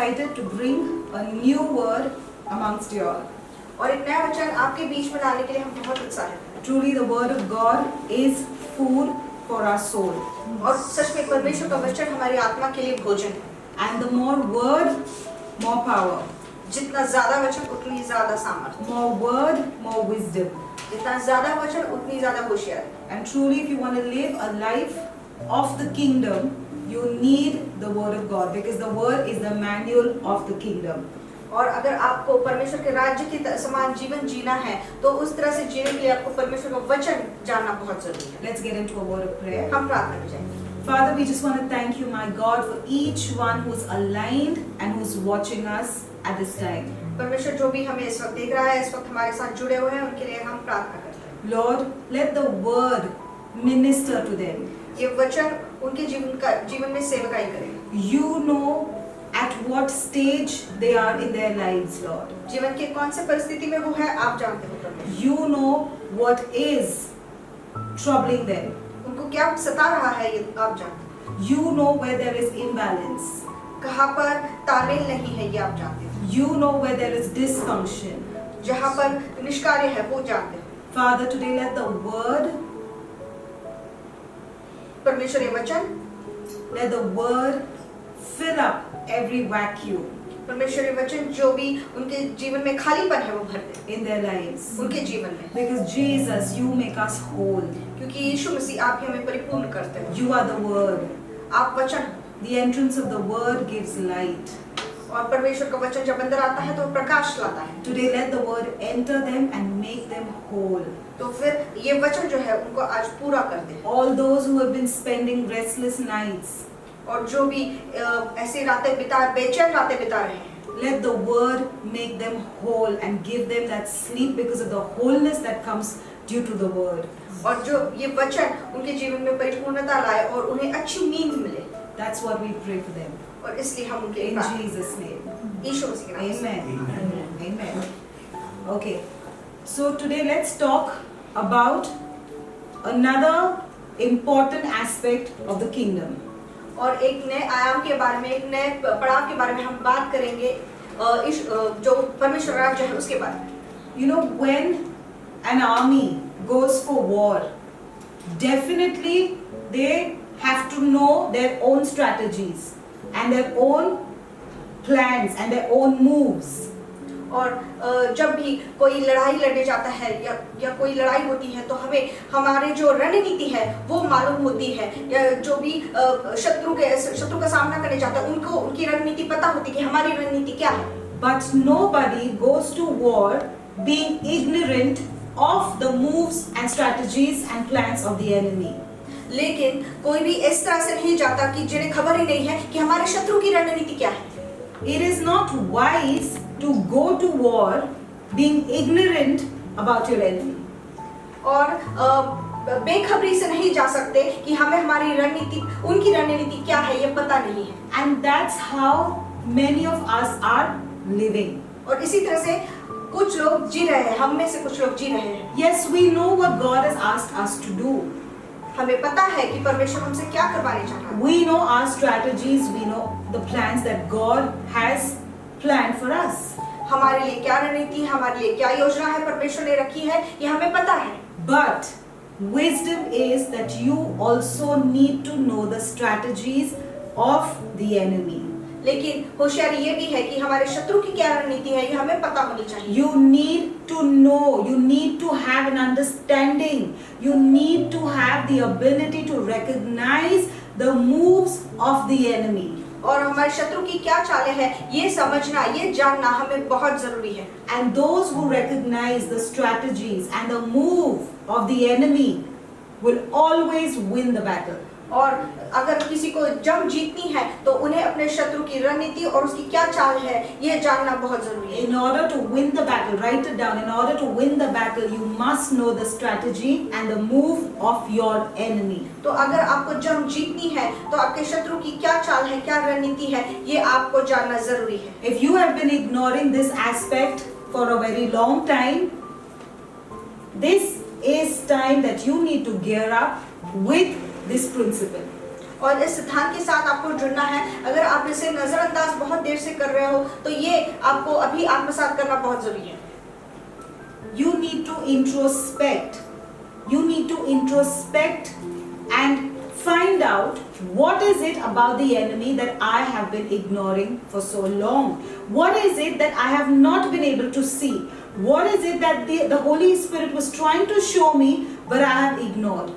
excited to bring a new word amongst you all. और एक नया वचन आपके बीच में लाने के लिए हम बहुत उत्साहित हैं। Truly the word of God is food for our soul. और सच में परमेश्वर का वचन हमारी आत्मा के लिए भोजन है। And the more word, more power. जितना ज्यादा वचन उतनी ज्यादा सामर्थ्य। More word, more wisdom. जितना ज्यादा वचन उतनी ज्यादा होशियारी। And truly if you want to live a life of the kingdom, you need the word of God, because the word is the manual of the kingdom. और अगर आपको परमेश्वर के राज्य के समान जीवन जीना है तो उस तरह से जीने के लिए आपको परमेश्वर का वचन जानना बहुत जरूरी है। Let's get into a word of prayer. हम प्रार्थना कर जाएंगे। Father, we just want to thank you, my God, for each one who's aligned and who's watching us at this time. परमेश्वर जो भी हमें इस वक्त देख रहा है, इस वक्त हमारे साथ जुड़े हुए हैं, उनके लिए हम प्रार्थना करते हैं। Lord, let the word minister to them. ये वचन उनके जीवन में सेवकाई करे। You know at what stage they are in their lives, Lord. जीवन के कौन से परिस्थिति में वो है, आप जानते हो परमेश्वर। You know what is troubling them. उनको क्या सता रहा है ये आप जानते हो। You know where there is imbalance. कहाँ पर तालमेल नहीं है ये आप जानते हो। You know where there is dysfunction. जहाँ पर निष्कार्य है वो जानते हो। Father, today let the word, परमेश्वर ये वचन, let the word fill up every vacuum परमेश्वर ये वचन जो भी उनके जीवन में खालीपन है वो भर दे in their lives. उनके जीवन में। Because Jesus, you make us whole. क्योंकि यीशु मसीह आप ही हमें परिपूर्ण करते हो। You are the word. आप वचन, The entrance of the word gives light. और परमेश्वर का वचन जब अंदर आता है तो प्रकाश लाता है। Today let the word enter them and make them whole. तो फिर ये वचन जो है उनको आज पूरा कर दे। All those who have been spending restless nights, और जो भी ऐसी रातें बेचैन रातें बिता रहे हैं, let the word make them whole and give them that sleep because of the wholeness that comes due to the word. और जो ये वचन उनके जीवन में परिपूर्णता लाए और उन्हें अच्छी नींद मिले। That's what we pray for them. और इसलिए हम उनके In लिए Jesus' name. यीशु मसीह के नाम से। Amen. Amen. Okay. So today let's talk about another important aspect of the kingdom. और एक नए आयाम के बारे में, एक नए पड़ाव के बारे में हम बात करेंगे, जो परमेश्वर राज्य है उसके बारे में। You know, when an army goes for war, definitely they have to know their own strategies and their own plans and their own moves. और जब भी कोई लड़ाई लड़ने जाता है या कोई लड़ाई होती है तो हमें हमारे जो रणनीति है वो मालूम होती है, या जो भी शत्रु का सामना करने जाता है उनको उनकी रणनीति पता होती है कि हमारी रणनीति क्या है। But nobody goes to war being ignorant of the moves and strategies and plans of the enemy. लेकिन कोई भी इस तरह से नहीं जाता कि जिन्हें खबर ही नहीं है कि हमारे शत्रु की रणनीति क्या है। It is not wise to go to war being ignorant about your enemy. और बेखबरी से नहीं जा सकते कि हमें हमारी रणनीति, उनकी रणनीति क्या है ये पता नहीं है। And that's how many of us are living. और इसी तरह से कुछ लोग जी रहे हैं, हम में से कुछ लोग जी रहे हैं। Yes, we know what God has asked us to do. हमें पता है कि परमेश्वर हमसे क्या करवाने चाह रहा है। We know our strategies, we know the plans that God has planned for us. हमारे लिए क्या रणनीति, हमारे लिए क्या योजना है परमेश्वर ने रखी है, ये हमें पता है। But wisdom is that you also need to know the strategies of the enemy. लेकिन होशियारी ये भी है कि हमारे शत्रु की क्या रणनीति है ये हमें पता होनी चाहिए। You need to know, you need to have an understanding, you need to have the ability to recognize the moves of the enemy. और हमारे शत्रु की क्या चालें हैं ये समझना, ये जानना हमें बहुत जरूरी है। And those who recognize the strategies and the move of the enemy will always win the battle. और अगर किसी को जंग जीतनी है तो उन्हें अपने शत्रु की रणनीति और उसकी क्या चाल है ये जानना बहुत जरूरी है। In order to win the battle, write it down. In order to win the battle, you must know the strategy and the move of your enemy. तो अगर आपको जंग जीतनी है तो आपके शत्रु की क्या चाल है, क्या रणनीति है ये आपको जानना जरूरी है। If you have been ignoring this aspect for a very long time, this is time that you need to gear up with this principle. और इस सिद्धांत के साथ आपको जुड़ना है। अगर आप इसे नजरअंदाज बहुत देर से कर रहे हो तो ये आपको अभी आत्मसात करना बहुत जरूरी है। You need to introspect. You need to introspect and find out what is it about the enemy that I have been ignoring for so long. What is it that I have not been able to see? What is it that the Holy Spirit was trying to show me but I have ignored?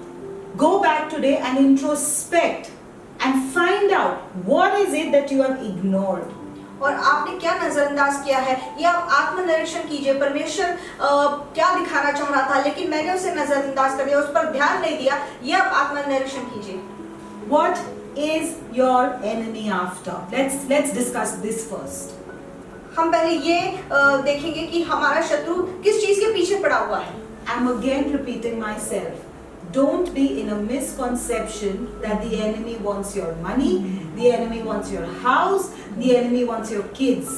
Go back today and introspect and find out what is it that you have ignored. और आपने क्या नजरअंदाज किया है, ये आप आत्मनिरीक्षण कीजिए। परमेश्वर क्या दिखाना चाह रहा था लेकिन मैंने उसे नजरअंदाज कर दिया, उस पर ध्यान नहीं दिया, ये आप आत्मनिरीक्षण कीजिए। What is your enemy after? Let's discuss this first. हम पहले ये देखेंगे कि हमारा शत्रु किस चीज के पीछे पड़ा हुआ है। I'm again repeating myself. Don't be in a misconception that the enemy wants your money, the enemy wants your house, the enemy wants your kids.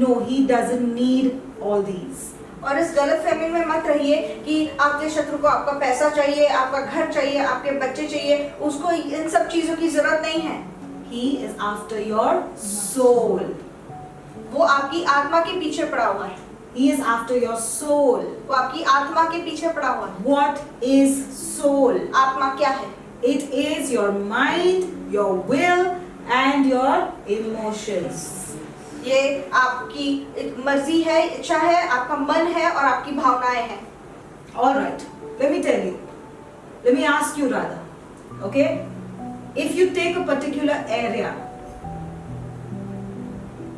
No, he doesn't need all these. और इस गलतफहमी में मत रहिए कि आपके शत्रु को आपका पैसा चाहिए, आपका घर चाहिए, आपके बच्चे चाहिए, उसको इन सब चीजों की जरूरत नहीं है। He is after your soul. वो आपकी आत्मा के पीछे पड़ा हुआ है। He is after your soul. वो आपकी आत्मा के पीछे पड़ा हुआ है। What is soul? आत्मा क्या है? It is your mind, your will, and your emotions. ये आपकी एक मर्जी है, इच्छा है, आपका मन है और आपकी भावनाएं हैं। All right. Let me tell you. Let me ask you rather. Okay? If you take a particular area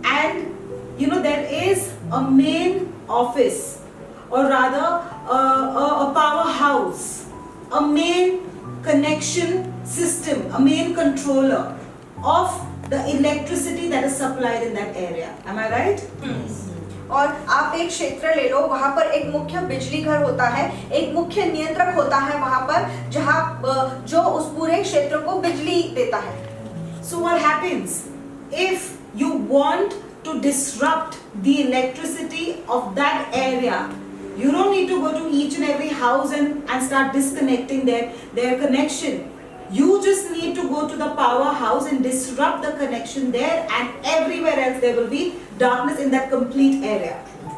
and you know there is a main office or rather a powerhouse, a main connection system, a main controller of the electricity that is supplied in that area. Am I right? और आप एक क्षेत्र ले लो, वहाँ पर एक मुख्य बिजली घर होता है, एक मुख्य नियंत्रक होता है वहाँ पर, जहाँ जो उस पूरे क्षेत्र को बिजली देता है। So what happens if you want to disrupt the electricity of that area? You don't need to go to each and every house and start disconnecting their connection. You just need to go to the powerhouse and disrupt the connection there, and everywhere else there will be darkness in that complete area.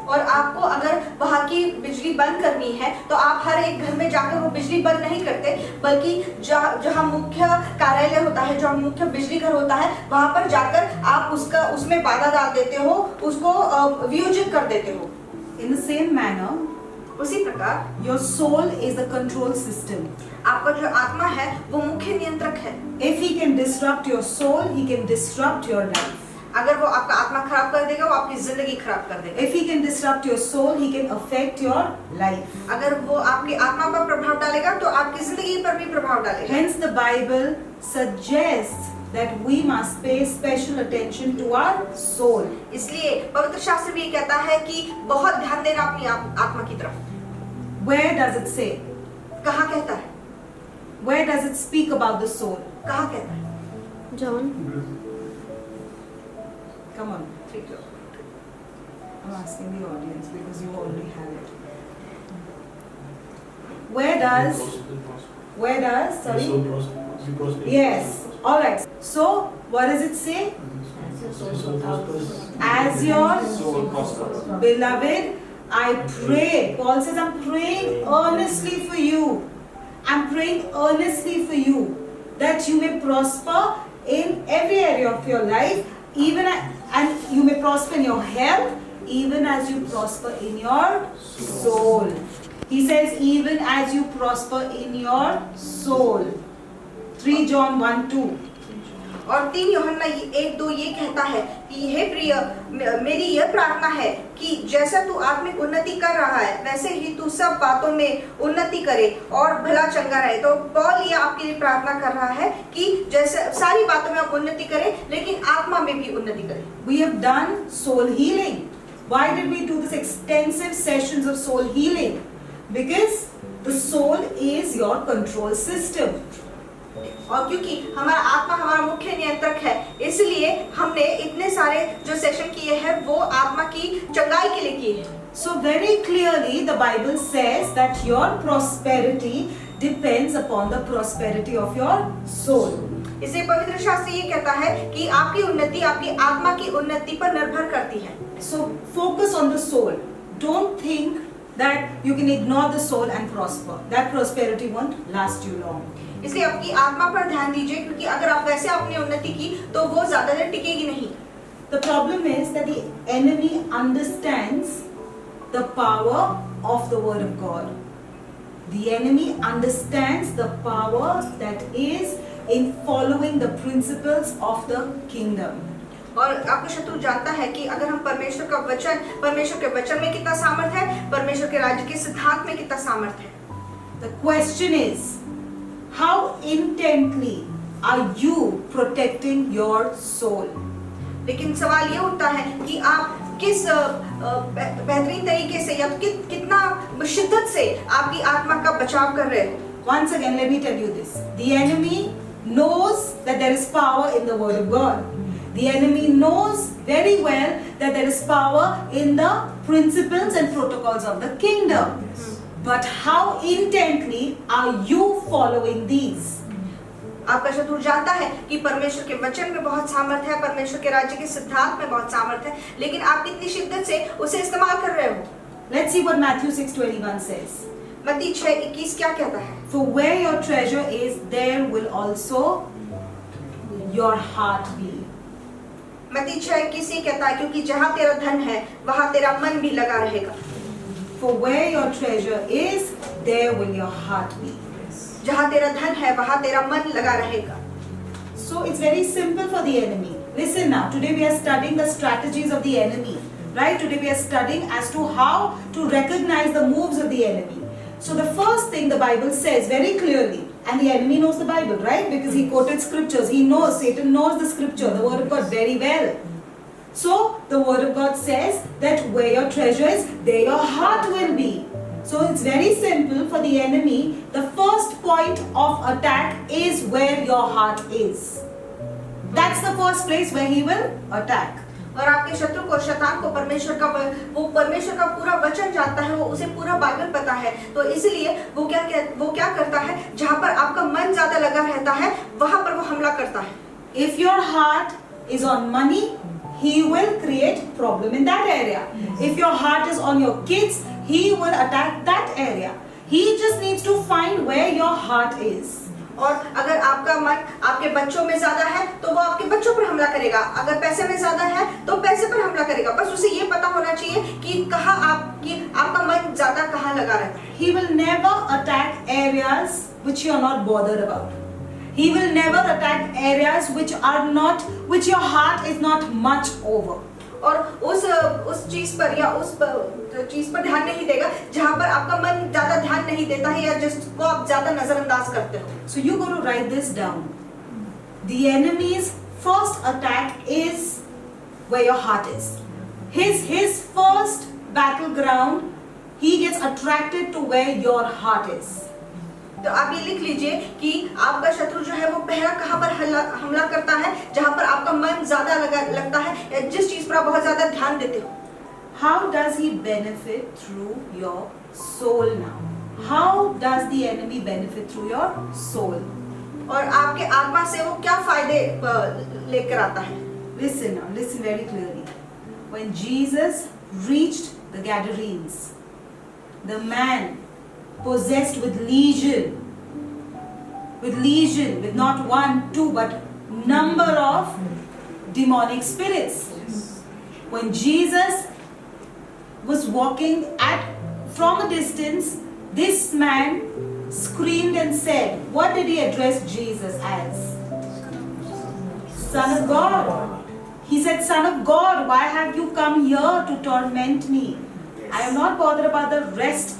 और आपको अगर वहाँ की बिजली बंद करनी है तो आप हर एक घर में जाकर वो बिजली बंद नहीं करते, बल्कि जहाँ मुख्य कार्यालय होता है, जहाँ मुख्य बिजली घर होता है, वहाँ पर जाकर आप उसमें बाधा डाल देते हो, उसको वियोजित कर देते हो। In the same manner, उसी प्रकार your soul is the control system. आपका जो आत्मा है वो मुख्य नियंत्रक है। If he can disrupt your soul, he can disrupt your life. अगर वो आपका आत्मा खराब कर देगा, वो आपकी जिंदगी खराब कर देगा। If he can disrupt your soul, he can affect your life. अगर वो आपकी आत्मा पर प्रभाव डालेगा तो आपकी जिंदगी पर भी प्रभाव डालेगा। Hence the Bible suggests that we must pay special attention to our soul. इसलिए पवित्र शास्त्र भी कहता है कि बहुत ध्यान देना अपनी आत्मा की तरफ। Where does it say? कहाँ कहता है? Where does it speak about the soul? कहाँ कहता है? John. Come on, take it. I'm asking the audience because you already have it. Where does, sorry? Yes, alright. So, what does it say? As your beloved, I pray. Paul says, I'm praying earnestly for you. I'm praying earnestly for you that you may prosper in every area of your life, and you may prosper in your health, even as you prosper in your soul. He says, even as you prosper in your soul. 3 John 1:2. और 3 यूहन्ना 1:2 ये कहता है कि हे प्रिय, मेरी यह प्रार्थना है कि जैसा तू आत्मिक उन्नति कर रहा है वैसे ही तू सब बातों में उन्नति करे और भला चंगा रहे। तो पौल ये आपके लिए प्रार्थना कर रहा है कि जैसे सारी बातों में आप उन्नति करें, लेकिन आत्मा में भी उन्नति करें। We have done soul healing. Why did we do this extensive sessions of soul healing? Because the soul is your control system. और क्योंकि हमारा आत्मा हमारा मुख्य नियंत्रक है, इसलिए हमने इतने सारे जो सेशन किए हैं वो आत्मा की चंगाई के लिए किए हैं। So very clearly the Bible says that your prosperity depends upon the prosperity of your soul. इसलिए पवित्र शास्त्र ये कहता है कि आपकी उन्नति आपकी आत्मा की उन्नति पर निर्भर करती है। So focus on the soul. Don't think that you can ignore the soul and prosper. That prosperity won't last you long. इसलिए आपकी आत्मा पर ध्यान दीजिए, क्योंकि अगर आप वैसे अपनी उन्नति की तो वो ज्यादा देर टिकेगी नहीं। The problem is that the enemy understands the power of the word of God. The enemy understands the power that is in following the principles of the kingdom. और आपका शत्रु जानता है कि अगर हम परमेश्वर के वचन में कितना सामर्थ है, परमेश्वर के राज्य के सिद्धांत में कितना सामर्थ है। The question is, how intently are you protecting your soul? लेकिन सवाल ये उठता है कि आप किस बेहतरीन तरीके से या कितना शिद्दत से आपकी आत्मा का बचाव कर रहे हो। Once again, let me tell you this. The enemy knows that there is power in the word of God. The enemy knows very well that there is power in the principles and protocols of the kingdom. But how intently are you following these? आपका शत्रु जानता है कि परमेश्वर के वचन में बहुत सामर्थ है, परमेश्वर के राज्य के सिद्धांत में बहुत सामर्थ है, लेकिन आप कितनी शिद्दत से उसे इस्तेमाल कर रहे हो। Let's see what Matthew 6:21 says. मत्ती 6:21 क्या कहता है? For where your treasure is, there will also your heart be. मत्ती 6:21 ये कहता है, क्योंकि जहाँ तेरा धन है वहाँ तेरा मन भी लगा रहेगा। For where your treasure is, there will your heart be. जहाँ तेरा धन है वहाँ तेरा मन लगा रहेगा। So it's very simple for the enemy. Listen now, today we are studying the strategies of the enemy. Right? Today we are studying as to how to recognize the moves of the enemy. So the first thing the Bible says very clearly, and the enemy knows the Bible, right? Because he quoted scriptures. He knows, Satan knows the scripture, the word of God very well. So the word of God says that where your treasure is, there your heart will be. So it's very simple for the enemy. The first point of attack is where your heart is. That's the first place where he will attack. और आपके शत्रु को, शैतान को परमेश्वर का पूरा वचन जानता है, वो उसे पूरा बाइबल पता है, तो इसलिए वो क्या करता है, जहाँ पर आपका मन ज्यादा लगा रहता है वहाँ पर वो हमला करता है। If your heart is on money, he will create problem in that area. If your heart is on your kids, he will attack that area. He just needs to find where your heart is. और अगर आपका मन आपके बच्चों में ज्यादा है तो वो आपके बच्चों पर हमला करेगा, अगर पैसे में ज्यादा है तो पैसे पर हमला करेगा। बस उसे ये पता होना चाहिए कि कहाँ आपका मन ज्यादा कहाँ लगा रहता है। He will never attack areas which you are not bothered about. He will never attack areas which your heart is not much over. और उस चीज पर या उस चीज पर ध्यान नहीं देगा जहाँ पर आपका मन ज्यादा ध्यान नहीं देता है या जिसको आप ज्यादा नजरअंदाज करते हो। So you got to write this down. The enemy's first attack is where your heart is. His first battleground, he gets attracted to where your heart is. तो आप ये लिख लीजिए कि आपका शत्रु जो है वो पहला कहाँ पर हमला करता है, जहाँ पर आपका मन ज्यादा लगता है या जिस चीज पर आप बहुत ज्यादा ध्यान देते हो। How does he benefit through your soul now? How does the enemy benefit through your soul? और आपके आत्मा से वो क्या फायदे लेकर आता है? Listen now, listen very clearly. When Jesus reached the Gadarenes, the man possessed with legion, with not one, two, but number of demonic spirits. When Jesus was walking from a distance, this man screamed and said, what did he address Jesus as? Son of God. He said, Son of God, why have you come here to torment me? I am not bothered about the rest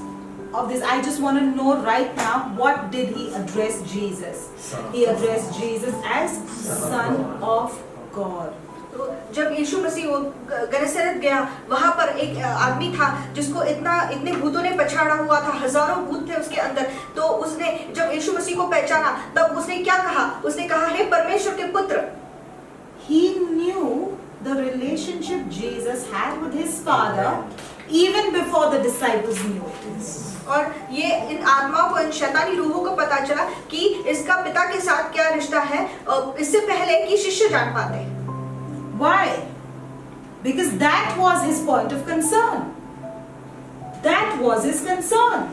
of this. I just want to know right now, what did he address Jesus? He addressed Jesus as Son of God. तो जब यीशु मसीह वो गनसरत गया, वहाँ पर एक आदमी था जिसको इतने भूतों ने पछाड़ा हुआ था, हजारों भूत थे उसके अंदर। तो उसने जब यीशु मसीह को पहचाना तब उसने क्या कहा? उसने कहा, हे परमेश्वर के पुत्र। He knew the relationship Jesus had with his Father even before the disciples knew it. और ये इन आत्माओं को, इन शैतानी रूहों को पता चला कि इसका पिता के साथ क्या रिश्ता है, इससे पहले कि शिष्य जान पाते। Why? Because that was his point of concern. That was his concern.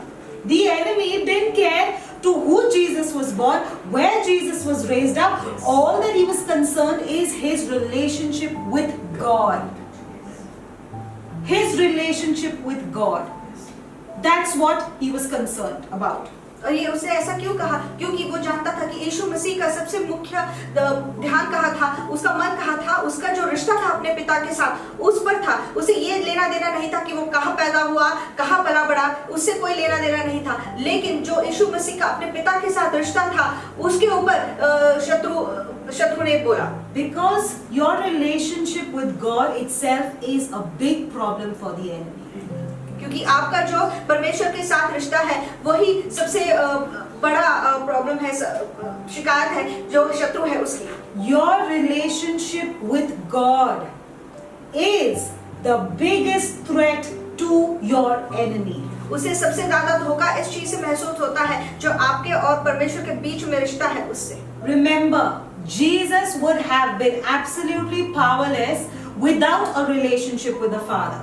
The enemy didn't care to who Jesus was born, where Jesus was raised up. All that he was concerned is his relationship with God. His relationship with God. That's what he was concerned about. और ये उसने ऐसा क्यों कहा? क्योंकि वो जानता था कि यीशु मसीह का सबसे मुख्य ध्यान कहाँ था, उसका मन कहाँ था, उसका जो रिश्ता था अपने पिता के साथ उस पर था। उसे ये लेना देना नहीं था कि वो कहाँ पैदा हुआ, कहाँ पला बड़ा, उससे कोई लेना देना नहीं था। लेकिन जो यीशु मसीह का अपने पिता के साथ रिश्ता था, उसके ऊपर शत्रु ने बोला। Because your relationship with God itself is a big problem for the enemy. क्योंकि आपका जो परमेश्वर के साथ रिश्ता है वही सबसे बड़ा प्रॉब्लम है, शिकायत है जो शत्रु है उसकी। Your relationship with God is the biggest threat to your enemy. उसे सबसे ज्यादा धोखा इस चीज से महसूस होता है जो आपके और परमेश्वर के बीच में रिश्ता है उससे। Remember, Jesus would have been absolutely powerless without a relationship with the Father.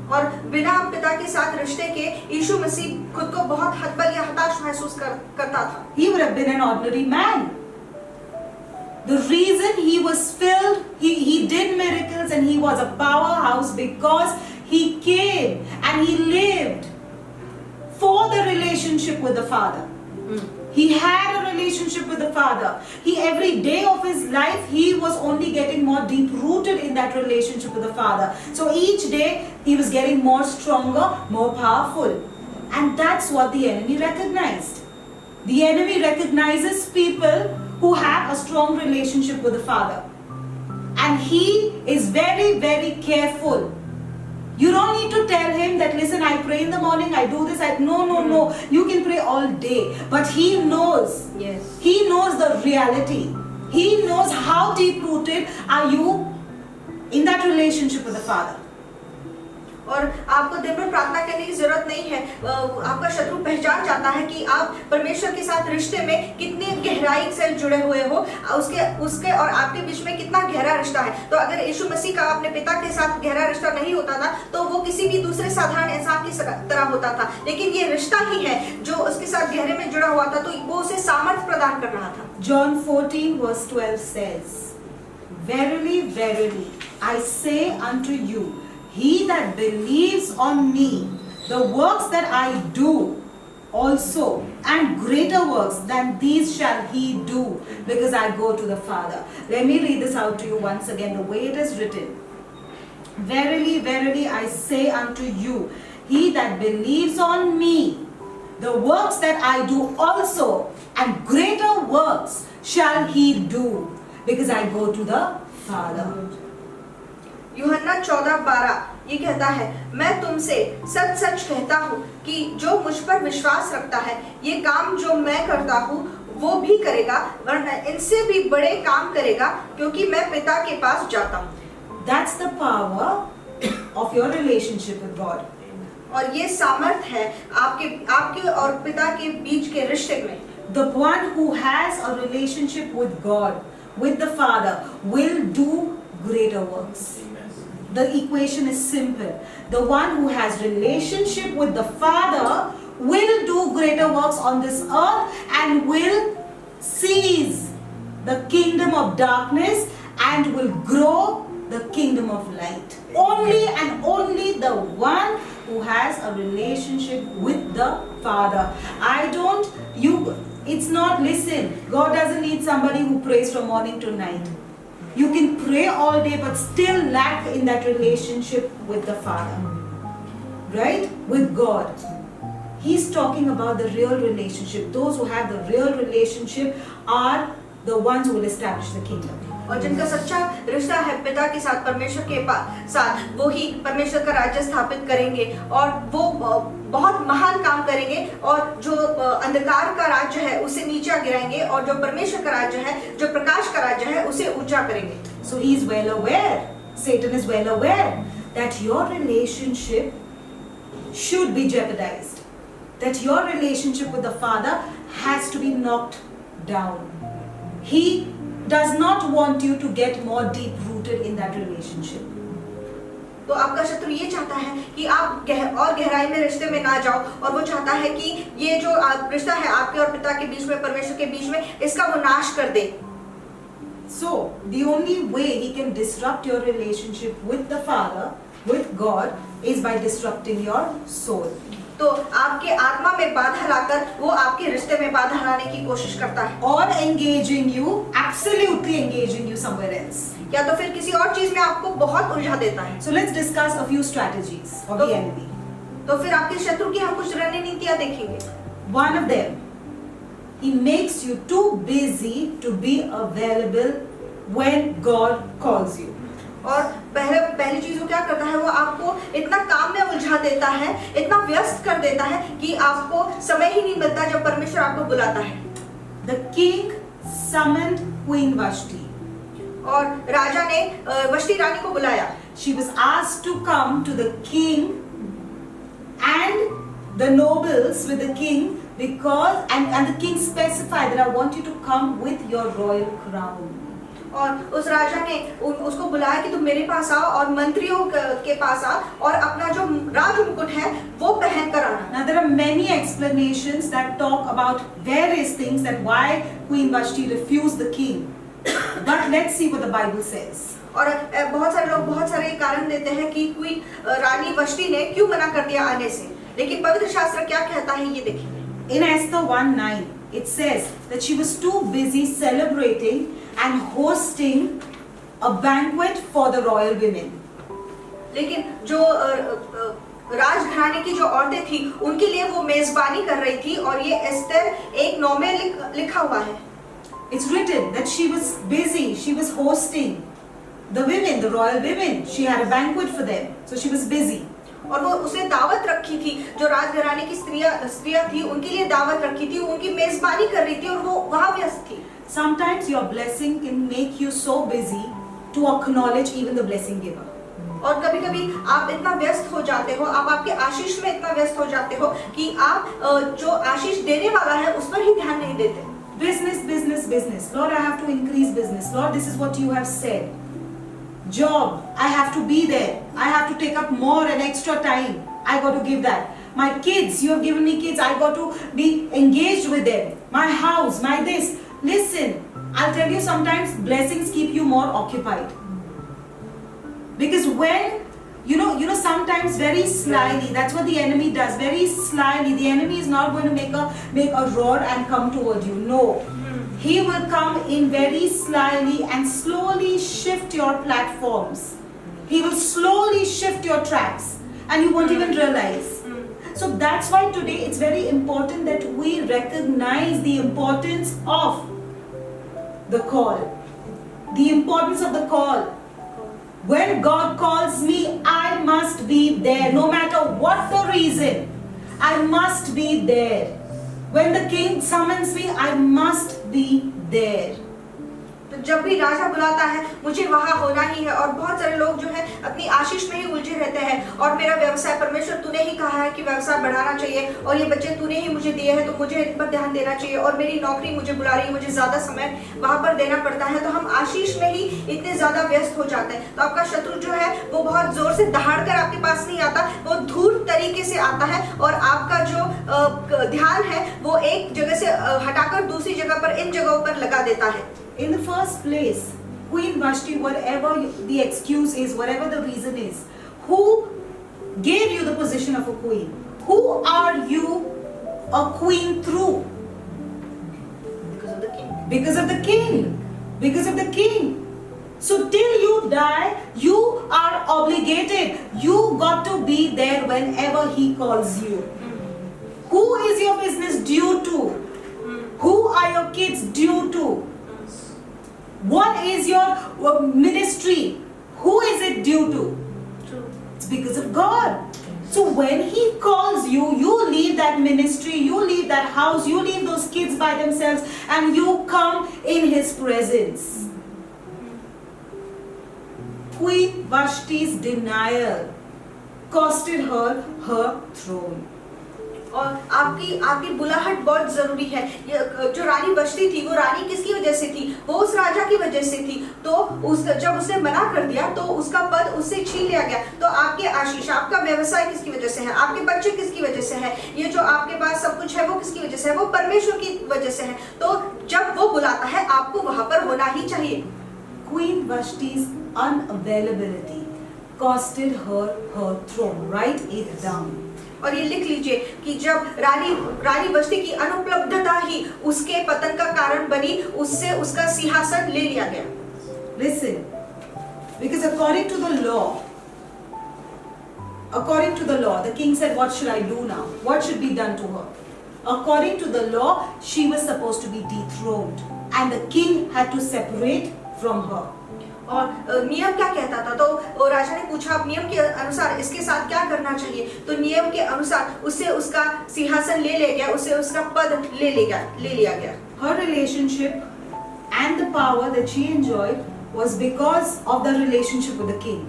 और बिना पिता के साथ रिश्ते के यीशु मसीह खुद को बहुत हतबल या हताश महसूस करता था। He would have been an ordinary man. The reason he was filled, he did miracles and he was a powerhouse because he came and he lived for the relationship with the Father. He had a relationship with the Father. Every day of his life, he was only getting more deep rooted in that relationship with the Father. So each day, he was getting more stronger, more powerful. And that's what the enemy recognized. The enemy recognizes people who have a strong relationship with the Father. And he is very, very careful. You don't need to tell him that, listen, I pray in the morning, I do this, no. You can pray all day. But he knows. Yes. He knows the reality. He knows how deep rooted are you in that relationship with the Father. और आपको दिन भर प्रार्थना करने की जरूरत नहीं है। आपका शत्रु पहचान जाता है कि आप परमेश्वर के साथ रिश्ते में कितने गहराई से जुड़े हुए हो, उसके और आपके बीच में कितना गहरा रिश्ता है। तो अगर यीशु मसीह का अपने पिता के साथ गहरा रिश्ता नहीं होता था तो वो किसी भी दूसरे साधारण इंसान की तरह होता था, लेकिन ये रिश्ता ही है जो उसके साथ गहरे में जुड़ा हुआ था, तो वो उसे सामर्थ्य प्रदान कर रहा था। John 14 verse 12 says, Verily, verily, I say unto you, he that believes on me, the works that I do also, and greater works than these shall he do, because I go to the Father. Let me read this out to you once again, the way it is written. Verily, verily, I say unto you, he that believes on me, the works that I do also, and greater works shall he do, because I go to the Father. यूहन्ना 14:12 ये कहता है, मैं तुमसे सच सच कहता हूँ कि जो मुझ पर विश्वास रखता है, ये काम जो मैं करता हूँ वो भी करेगा, वरना इनसे भी बड़े काम करेगा, क्योंकि मैं पिता के पास जाता हूँ। That's the power of your relationship with God. और ये सामर्थ है आपके और पिता के बीच के रिश्ते में। The one who has a relationship with God, with the Father, will do greater works. The equation is simple. The one who has relationship with the Father will do greater works on this earth and will seize the kingdom of darkness and will grow the kingdom of light. Only and only the one who has a relationship with the Father. It's not, listen, God doesn't need somebody who prays from morning to night. You can pray all day but still lack in that relationship with the Father. Right? With God. He's talking about the real relationship. Those who have the real relationship are the ones who will establish the kingdom. और जिनका सच्चा रिश्ता है पिता के साथ, परमेश्वर के साथ, वो ही परमेश्वर का राज्य स्थापित करेंगे और वो बहुत महान काम करेंगे, और जो अंधकार का राज्य है उसे नीचा गिराएंगे, और जो परमेश्वर का राज्य है, जो प्रकाश का राज्य है, उसे ऊंचा करेंगे। So he is well aware, Satan is well aware that your relationship should be jeopardized. That your relationship with the Father has to be knocked down. He does not want you to get more deep rooted in that relationship. तो आपका शत्रु ये चाहता है कि आप और गहराई में रिश्ते में ना जाओ, और वो चाहता है कि ये जो रिश्ता है आपके और पिता के बीच में, परमेश्वर के बीच में, इसका वो नाश कर दे. So, the only way he can disrupt your relationship with the Father, with God, is by disrupting your soul. तो आपके आत्मा में बाधा लाकर वो आपके रिश्ते में बाधा लाने की कोशिश करता है, Or engaging you, absolutely engaging you somewhere else. या तो फिर किसी और चीज में आपको बहुत उलझा देता है. So let's discuss a few strategies of the enemy. तो फिर आपके शत्रु की हम कुछ रणनीतियां देखेंगे. One of them, he makes you too busy to be available when God calls you. और पहली चीज वो क्या करता है, वो आपको इतना काम में उलझा देता है, इतना व्यस्त कर देता है कि आपको समय ही नहीं मिलता जब परमेश्वर आपको बुलाता है. The king summoned Queen Vashti. और राजा ने वष्टी रानी को बुलाया. She was asked to come to the king and the nobles with the king because and the king specified that I want you to come with your royal crown. और उस राजा ने उसको बुलाया कि तुम मेरे पास आओ और मंत्रियों के पास आओ और अपना जो राज मुकुट है वो पहन कर आना. Now there are many explanations that talk about various things that why Queen Vashti refused the king. But let's see what the Bible says. और बहुत सारे लोग बहुत सारे कारण देते हैं कि क्वीन रानी वष्टी ने क्यों मना कर दिया आने से, लेकिन पवित्र शास्त्र क्या कहता है ये देखिए. In Esther 1:9 it says that she was too busy celebrating and hosting a banquet for the royal women. लेकिन जो राजघराने की जो औरतें थी उनके लिए वो मेजबानी कर रही थी, और ये एस्तर 1:9 में लिखा हुआ है. It's written that she was busy, she was hosting the women, the royal women. She had a banquet for them, so she was busy. और वो उसने दावत रखी थी, जो राजघराने की स्त्रियां थी उनके लिए दावत रखी थी, उनकी मेजबानी कर रही थी और वो वहां व्यस्त थी. Sometimes your blessing can make you so busy to acknowledge even the blessing giver. और कभी-कभी आप इतना व्यस्त हो जाते हो, आप आपके आशीष में इतना व्यस्त हो जाते हो कि आप जो आशीष देने वाला है उस पर ही ध्यान नहीं देते. Business, business, business. Lord, I have to increase business. Lord, this is what you have said. Job, I have to be there. I have to take up more and extra time. I got to give that. My kids, you have given me kids. I got to be engaged with them. My house, my this. Listen, I'll tell you, sometimes blessings keep you more occupied. Because when, you know, sometimes very slyly, that's what the enemy does. Very slyly, the enemy is not going to make a roar and come toward you. No. He will come in very slyly and slowly shift your platforms. He will slowly shift your tracks and you won't even realize. So that's why today it's very important that we recognize the importance of the call. The importance of the call. When God calls me, I must be there. No matter what the reason, I must be there. When the king summons me, I must be there. तो जब भी राजा बुलाता है मुझे वहां होना ही है. और बहुत सारे लोग जो है अपनी आशीष में ही उलझे रहते हैं, और मेरा व्यवसाय, परमेश्वर तूने ही कहा है कि व्यवसाय बढ़ाना चाहिए, और ये बच्चे तूने ही मुझे दिए हैं तो मुझे इन पर ध्यान देना चाहिए, और मेरी नौकरी मुझे बुला रही है, मुझे ज्यादा समय वहां पर देना पड़ता है. तो हम आशीष में ही इतने ज्यादा व्यस्त हो जाते हैं. तो आपका शत्रु जो है वो बहुत जोर से दहाड़ कर आपके पास नहीं आता, वो धूर्त तरीके से आता है और आपका जो ध्यान है वो एक जगह से हटाकर दूसरी जगह पर, इन जगहों पर लगा देता है. In the first place, Queen Vashti, whatever the excuse is, whatever the reason is, who gave you the position of a queen? Who are you a queen through? Because of the king. Because of the king. Because of the king. So till you die, you are obligated. You got to be there whenever he calls you. Who is your business due to? Who are your kids due to? What is your ministry? Who is it due to? True. It's because of God. So when He calls you, you leave that ministry, you leave that house, you leave those kids by themselves, and you come in His presence. Queen Vashti's denial costed her her throne. और आपकी बुलाहट बहुत जरूरी है। ये जो रानी वष्टी थी, वो रानी किसकी वजह से थी? वो उस राजा की वजह से थी। तो जब उसने मना कर दिया तो उसका पद उससे छीन लिया गया। तो आपके आशीष, आपका व्यवसाय किसकी वजह से है? आपके बच्चे किसकी वजह से है? ये जो आपके पास सब कुछ है वो किसकी वजह से है? वो परमेश्वर की वजह से है। तो जब वो बुलाता है आपको वहां पर होना ही चाहिए। Queen Vashti's unavailability costed her her throne. Write it down. और ये लिख लीजिए कि जब रानी वष्टी की अनुपलब्धता ही उसके पतन का कारण बनी, उससे उसका सिंहासन ले लिया गया। Listen, because according to the law, the king said, "What should I do now? What should be done to her?" According to the law, she was supposed to be dethroned, and the king had to separate from her. और नियम क्या कहता था? तो राजा ने पूछा, अब नियम के अनुसार इसके साथ क्या करना चाहिए? तो नियम के अनुसार उससे उसका सिंहासन ले लिया गया, उससे उसका पद ले लिया गया। Her relationship and the power that she enjoyed was because of the relationship with the king.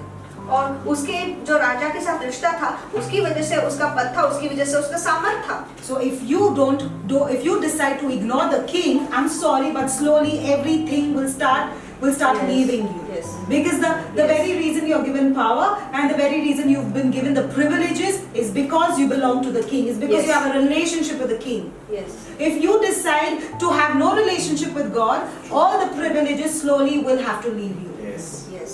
और उसके जो राजा के साथ रिश्ता था, उसकी वजह से उसका पद था, उसकी वजह से उसका सामर्थ था। So if you decide to ignore the king, I'm sorry, but slowly everything will start Yes. leaving you. Yes. Because the Yes. very reason you're given power and the very reason you've been given the privileges is because you belong to the king. Is because Yes. you have a relationship with the king. Yes. If you decide to have no relationship with God, all the privileges slowly will have to leave you. Yes. Yes.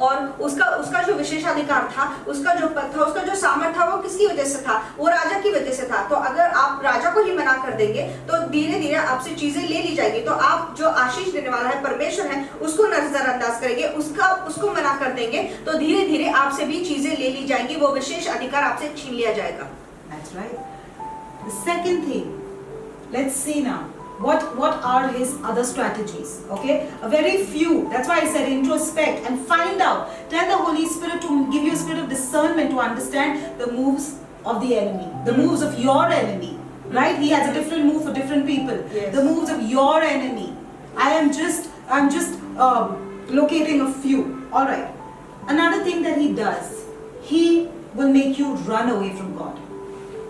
और उसका जो विशेषाधिकार था, उसका जो पद था, उसका जो सामर्थ था, वो किसकी वजह से था? वो राजा की वजह से था। तो अगर आप राजा को ही मना कर देंगे तो धीरे धीरे आपसे चीजें ले ली जाएगी। तो आप जो आशीष देने वाला है परमेश्वर है, उसको नजरअंदाज करेंगे, उसको मना कर देंगे तो धीरे धीरे आपसे भी चीजें ले ली जाएंगी, वो विशेष अधिकार आपसे छीन लिया जाएगा। That's right. The second thing, let's see now. What are his other strategies? Okay, a very few. That's why I said introspect and find out. Tell the Holy Spirit to give you a spirit of discernment to understand the moves of the enemy, the moves of your enemy. Right? He has a different move for different people. Yes. The moves of your enemy. I'm just locating a few. All right. Another thing that he does, he will make you run away from God.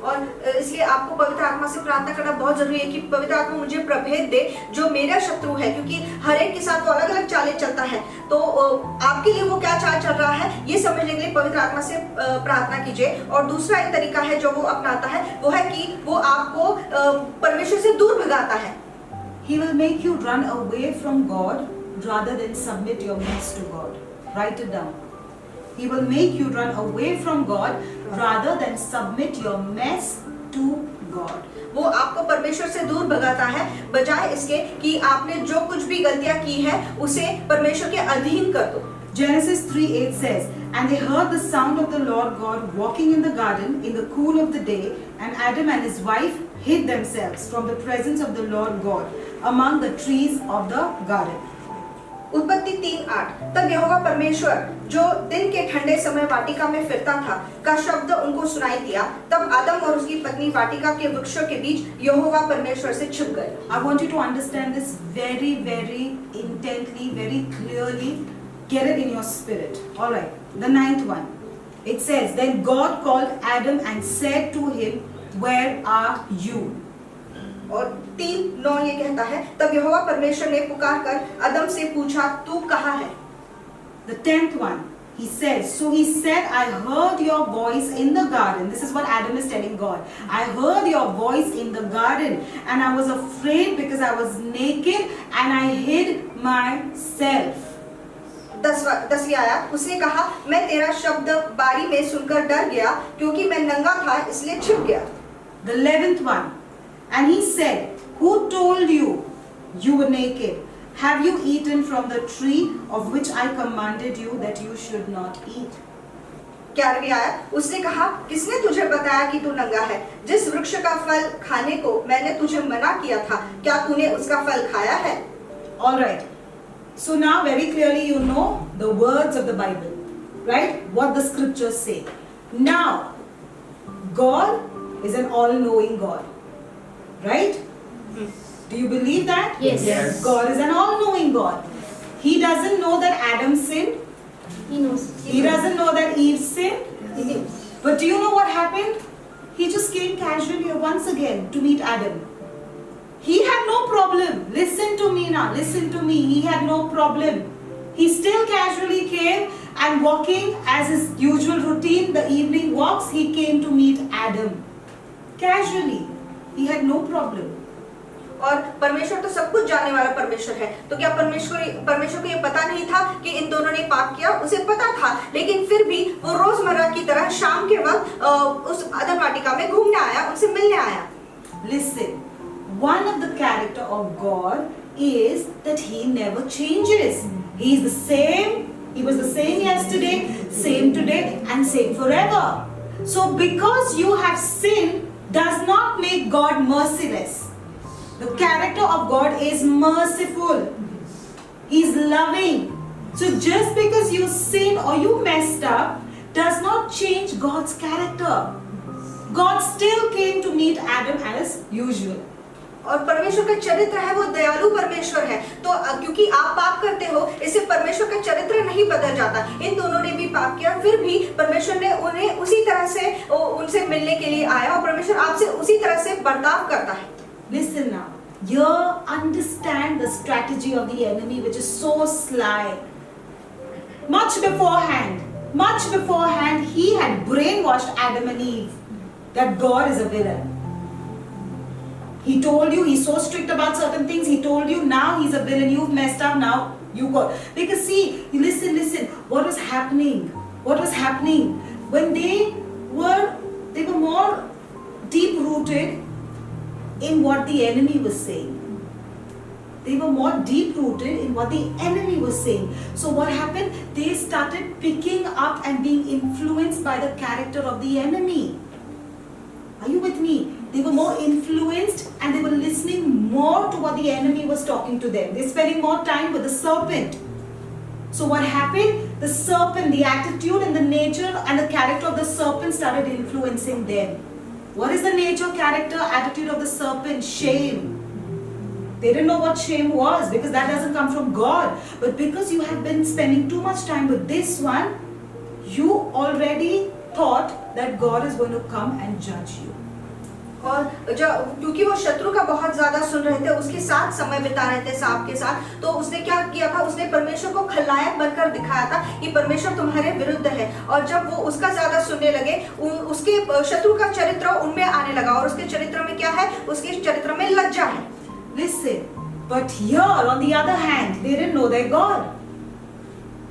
और इसलिए आपको पवित्र आत्मा से प्रार्थना करना बहुत जरूरी है कि पवित्र आत्मा मुझे प्रभेद दे जो मेरा शत्रु है, क्योंकि हर एक के साथ वो अलग अलग चालें चलता है। तो आपके लिए वो क्या चाल चल रहा है ये समझने के लिए पवित्र आत्मा से प्रार्थना कीजिए। और दूसरा एक तरीका है जो वो अपनाता है, वो है कि वो आपको परमेश्वर से दूर भगाता है। He will make you run away from God rather than submit your mess to God. Write it down. He will make you run away from God rather than submit your mess to God. वो आपको परमेश्वर से दूर भगाता है, बजाय इसके कि आपने जो कुछ भी गलतियां की है उसे परमेश्वर के अधीन कर दो। Genesis 3:8 says, "And they heard the sound of the Lord God walking in the garden in the cool of the day, and Adam and his wife hid themselves from the presence of the Lord God among the trees of the garden." उत्पत्ति 3:8 तब यहोवा परमेश्वर जो दिन के ठंडे समय वाटिका में फिरता था का शब्द उनको सुनाई दिया। तब आदम और उसकी पत्नी वाटिका के वृक्षों के बीच यहोवा परमेश्वर से छिप गए। I want you to understand this very, very intently, very clearly. Get it in your spirit. All right. The 9th one. It says, "Then God called Adam and said to him, 'Where are you?'" और 3:9 ये कहता है, तब यहोवा परमेश्वर ने पुकार कर आदम से पूछा, तू कहाँ है? The 10th one, he says, "So he said, I heard your voice in the garden." This is what Adam is telling God. "I heard your voice in the garden, and I was afraid because I was naked and I hid myself." 10वीं आयत, उसने कहा, मैं तेरा शब्द बारी में सुनकर डर गया क्योंकि मैं नंगा था इसलिए छिप गया। The 11th one, and he said, "Who told you you were naked? Have you eaten from the tree of which I commanded you that you should not eat?" 11वीं आयत, उसने कहा, किसने तुझे बताया कि तू नंगा है? जिस वृक्ष का फल खाने को मैंने तुझे मना किया था, क्या तूने उसका फल खाया है? All right. So now very clearly you know the words of the Bible, right? What the scriptures say. Now, God is an all-knowing God, right? Do you believe that? Yes. Yes. God is an all-knowing God. He doesn't know that Adam sinned. He knows. He doesn't know that Eve sinned. He knew. But do you know what happened? He just came casually once again to meet Adam. He had no problem. Listen to me now. Listen to me. He had no problem. He still casually came and walking as his usual routine, the evening walks, he came to meet Adam. Casually. He had no problem. और परमेश्वर तो सब कुछ जानने वाला परमेश्वर है, तो क्या परमेश्वर को ये पता नहीं था कि इन दोनों ने पाप किया? उसे पता था, लेकिन फिर भी वो रोजमर्रा की तरह शाम के वक्त उस अदन वाटिका में घूमने आया, उनसे मिलने आया। Listen, one of the character of God is that He never changes. He is the same. He was the same yesterday, same today, and same forever. So because you have sinned does not make God merciless. The character of God is merciful. He is loving. So just because you sin or you messed up does not change God's character. God still came to meet Adam as usual. और परमेश्वर का चरित्र है, वो दयालु परमेश्वर है। तो क्योंकि आप पाप करते हो, इससे परमेश्वर का चरित्र नहीं बदल जाता। इन दोनों ने भी पाप किया, फिर भी परमेश्वर ने उन्हें उसी तरह से उनसे मिलने के लिए आया और परमेश्वर आपसे उसी तरह से बर्ताव करता है। Listen now. Here understand the strategy of the enemy, which is so sly. Much beforehand, he had brainwashed Adam and Eve that God is a villain. He told you, he's so strict about certain things, he told you now he's a villain, you've messed up, now you got. Because see, listen, what was happening? When they were more deep rooted in what the enemy was saying. They were more deep rooted in what the enemy was saying. So what happened? They started picking up and being influenced by the character of the enemy. Are you with me? They were more influenced and they were listening more to what the enemy was talking to them. They're spending more time with the serpent. So what happened? The serpent, the attitude and the nature and the character of the serpent started influencing them. What is the nature, character, attitude of the serpent? Shame. They didn't know what shame was because that doesn't come from God. But because you have been spending too much time with this one, you already thought that God is going to come and judge you. और क्योंकि वो शत्रु का बहुत ज्यादा सुन रहे थे, उसके साथ समय बिता रहे थे सांप के साथ, तो उसने क्या किया था? उसने परमेश्वर को खलनायक बनकर दिखाया था कि परमेश्वर तुम्हारे विरुद्ध है। और जब वो उसका ज्यादा सुनने लगे, उसके शत्रु का चरित्र उनमें आने लगा। और उसके चरित्र में क्या है? उसके चरित्र में लज्जा है। Listen, but here on the other hand, they didn't know their God.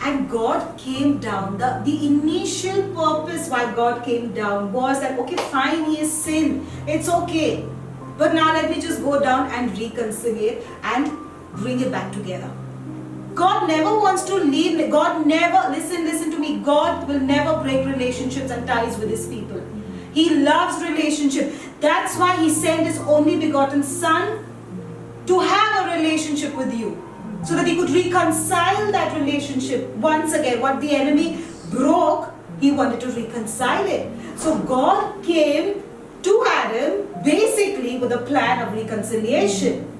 And God came down. The initial purpose why God came down was that, okay, fine, he has sinned. It's okay. But now let me just go down and reconcile and bring it back together. God never wants to leave. God never, listen to me. God will never break relationships and ties with his people. He loves relationship. That's why he sent his only begotten Son to have a relationship with you. So that he could reconcile that relationship once again. What the enemy broke, he wanted to reconcile it. So God came to Adam basically with a plan of reconciliation.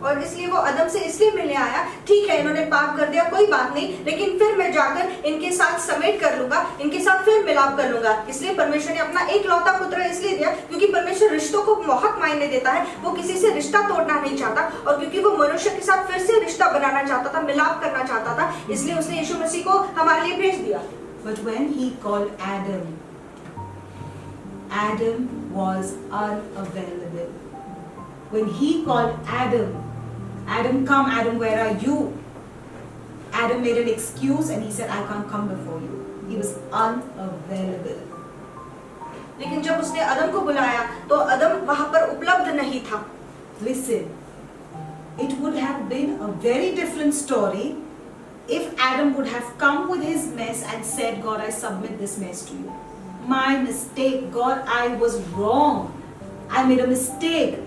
और इसलिए वो आदम से इसलिए मिलने आया, ठीक है इन्होंने पाप कर दिया, कोई बात नहीं, लेकिन फिर मैं जाकर इनके साथ समेट कर लूंगा, इनके साथ फिर मिलाप कर लूंगा। इसलिए परमेश्वर ने अपना एक लौता पुत्र इसलिए दिया क्योंकि परमेश्वर रिश्तों को बहुत मायने देता है। वो किसी से रिश्ता तोड़ना नहीं चाहता और क्योंकि वो मनुष्य के साथ फिर से रिश्ता बनाना चाहता था, मिलाप करना चाहता था, इसलिए उसने यीशु मसीह को हमारे लिए भेज दिया। But when he called Adam, Adam was unavailable. When he called Adam, come, Adam, where are you? Adam made an excuse and he said, I can't come before you. He was unavailable. लेकिन जब उसने आदम को बुलाया तो आदम वहां पर उपलब्ध नहीं था। Listen, it would have been a very different story if Adam would have come with his mess and said, God, I submit this mess to you. My mistake, God, I was wrong. I made a mistake.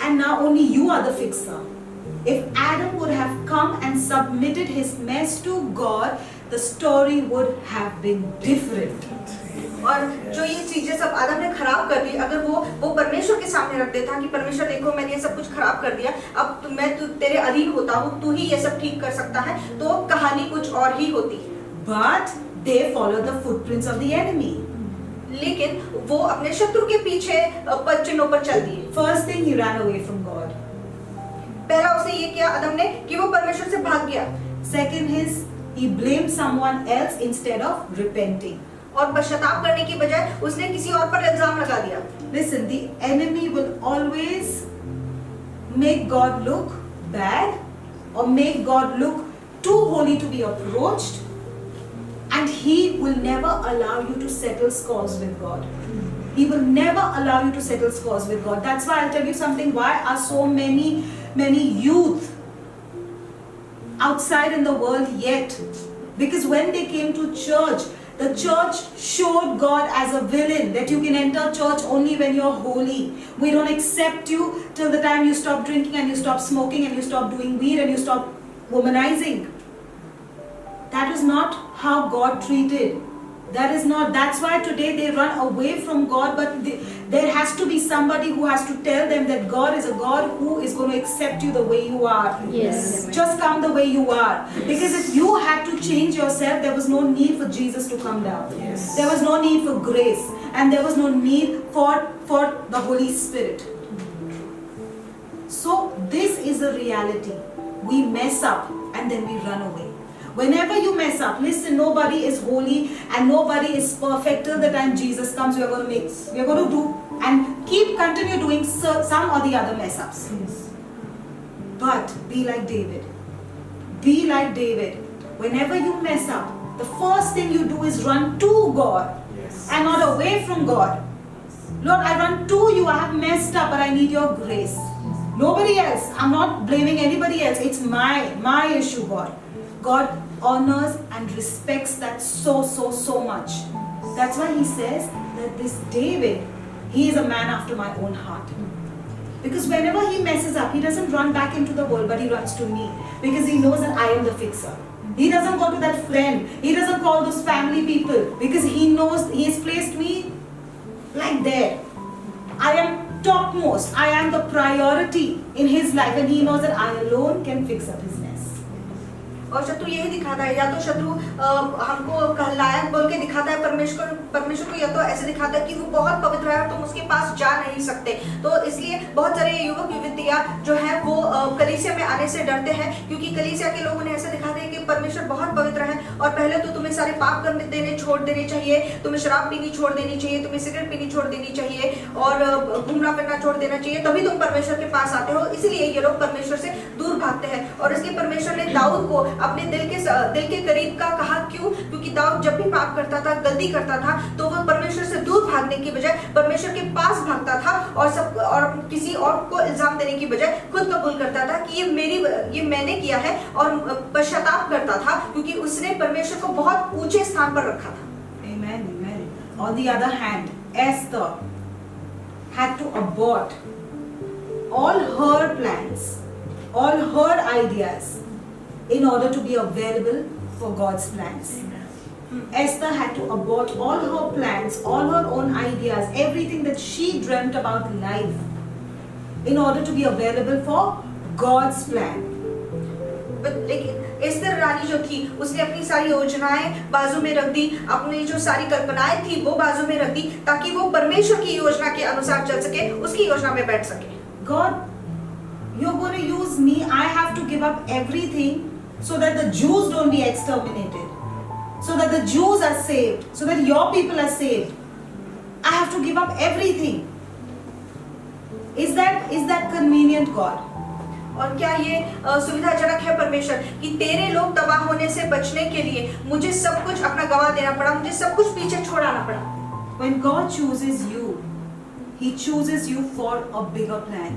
And now only you are the fixer. If Adam would have come and submitted his mess to God, the story would have been different. और जो ये चीजें सब आदम ने खराब कर दी, अगर वो परमेश्वर के सामने रख देता कि परमेश्वर देखो मैंने ये सब कुछ खराब कर दिया, अब मैं तेरे अधीन होता हूँ, तू ही ये सब ठीक कर सकता है, तो कहानी कुछ और ही होती। But they followed the footprints of the enemy. लेकिन वो अपने शत्रु के पीछे पद चिन्हों पर चल दिए। First thing, he ran away from God. पहला उसने ये किया आदम ने कि वो परमेश्वर से भाग गया। Second is, he blamed someone else instead of repenting. और पश्चाताप करने की बजाय उसने किसी और पर इल्जाम लगा दिया। Listen, the enemy will always make God look bad or make God look too holy to be approached, and he will never allow you to settle scores with God. He will never allow you to settle scores with God. That's why I'll tell you something. Why are so many youth outside in the world yet? Because when they came to church, the church showed God as a villain, that you can enter church only when you're holy. We don't accept you till the time you stop drinking and you stop smoking and you stop doing weed and you stop womanizing. That is not how God treated. That is not. That's why today they run away from God, but there has to be somebody who has to tell them that God is a God who is going to accept you the way you are. Yes. Just come the way you are. Because if you had to change yourself, there was no need for Jesus to come down. Yes. There was no need for grace, and there was no need for the Holy Spirit. So this is the reality. We mess up and then we run away. Whenever you mess up, listen, nobody is holy and nobody is perfect till the time Jesus comes. We are going to do and continue doing some or the other mess ups. Yes. But be like David. Be like David. Whenever you mess up, the first thing you do is run to God. Yes. And not away from God. Lord, I run to you. I have messed up, but I need your grace. Nobody else. I'm not blaming anybody else. It's my issue, God. God honors and respects that so much. That's why he says that this David, he is a man after my own heart. Because whenever he messes up, he doesn't run back into the world, but he runs to me. Because he knows that I am the fixer. He doesn't go to that friend. He doesn't call those family people. Because he knows he has placed me like there. I am topmost. I am the priority in his life. And he knows that I alone can fix up his mess. और शत्रु यही दिखाता है, या तो शत्रु हमको लायक बोल के दिखाता है परमेश्वर को, या तो ऐसे दिखाता है कि वो बहुत पवित्र है और तुम उसके पास जा नहीं सकते। तो इसलिए बहुत सारे युवक युवतियां जो है वो कलीसिया में आने से डरते हैं, क्योंकि कलीसिया के लोग उन्हें ऐसे दिखाते हैं कि परमेश्वर बहुत पवित्र है और पहले तो तुम्हें सारे पाप करने छोड़ देने चाहिए, तुम्हें शराब पीनी छोड़ देनी चाहिए, तुम्हें सिगरेट पीनी छोड़ देनी चाहिए और घूमना फिरना छोड़ देना चाहिए, तभी तुम परमेश्वर के पास आते हो। इसलिए ये लोग परमेश्वर से दूर भागते हैं। और इसलिए परमेश्वर ने दाऊद को अपने दिल के करीब का कहा। क्यों? क्योंकि दाऊद जब भी पाप करता था, गलती करता था, तो वह परमेश्वर से दूर भागने की बजाय परमेश्वर के पास भागता था और किसी और को इल्जाम देने की बजाय खुद कबूल करता था कि ये मैंने किया है, और पश्चाताप करता था क्योंकि उसने परमेश्वर को बहुत ऊंचे स्थान पर रखा था। Amen, amen. On the other hand, Esther had to abort all her plans, all her ideas, in order to be available for God's plans. Esther had to abort all her plans, all her own ideas, everything that she dreamt about life, in order to be available for God's plan. लेकिन एस्तर रानी जो थी, उसने अपनी सारी योजनाएं बाजू में रख दी, अपनी जो सारी कल्पनाएं थी वो बाजू में रख दी, ताकि वो परमेश्वर की योजना के अनुसार चल सके, उसकी योजना में बैठ सके। God, you're going to use me. I have to give up everything so that the Jews don't be exterminated, so that the Jews are saved, so that your people are saved. I have to give up everything. Is that convenient, God? और क्या ये सुविधाजनक है परमेश्वर कि तेरे लोग तबाह होने से बचने के लिए मुझे सब कुछ अपना गवा देना पड़ा, मुझे सब कुछ पीछे छोड़ाना पड़ा? When God chooses you, He chooses you for a bigger plan.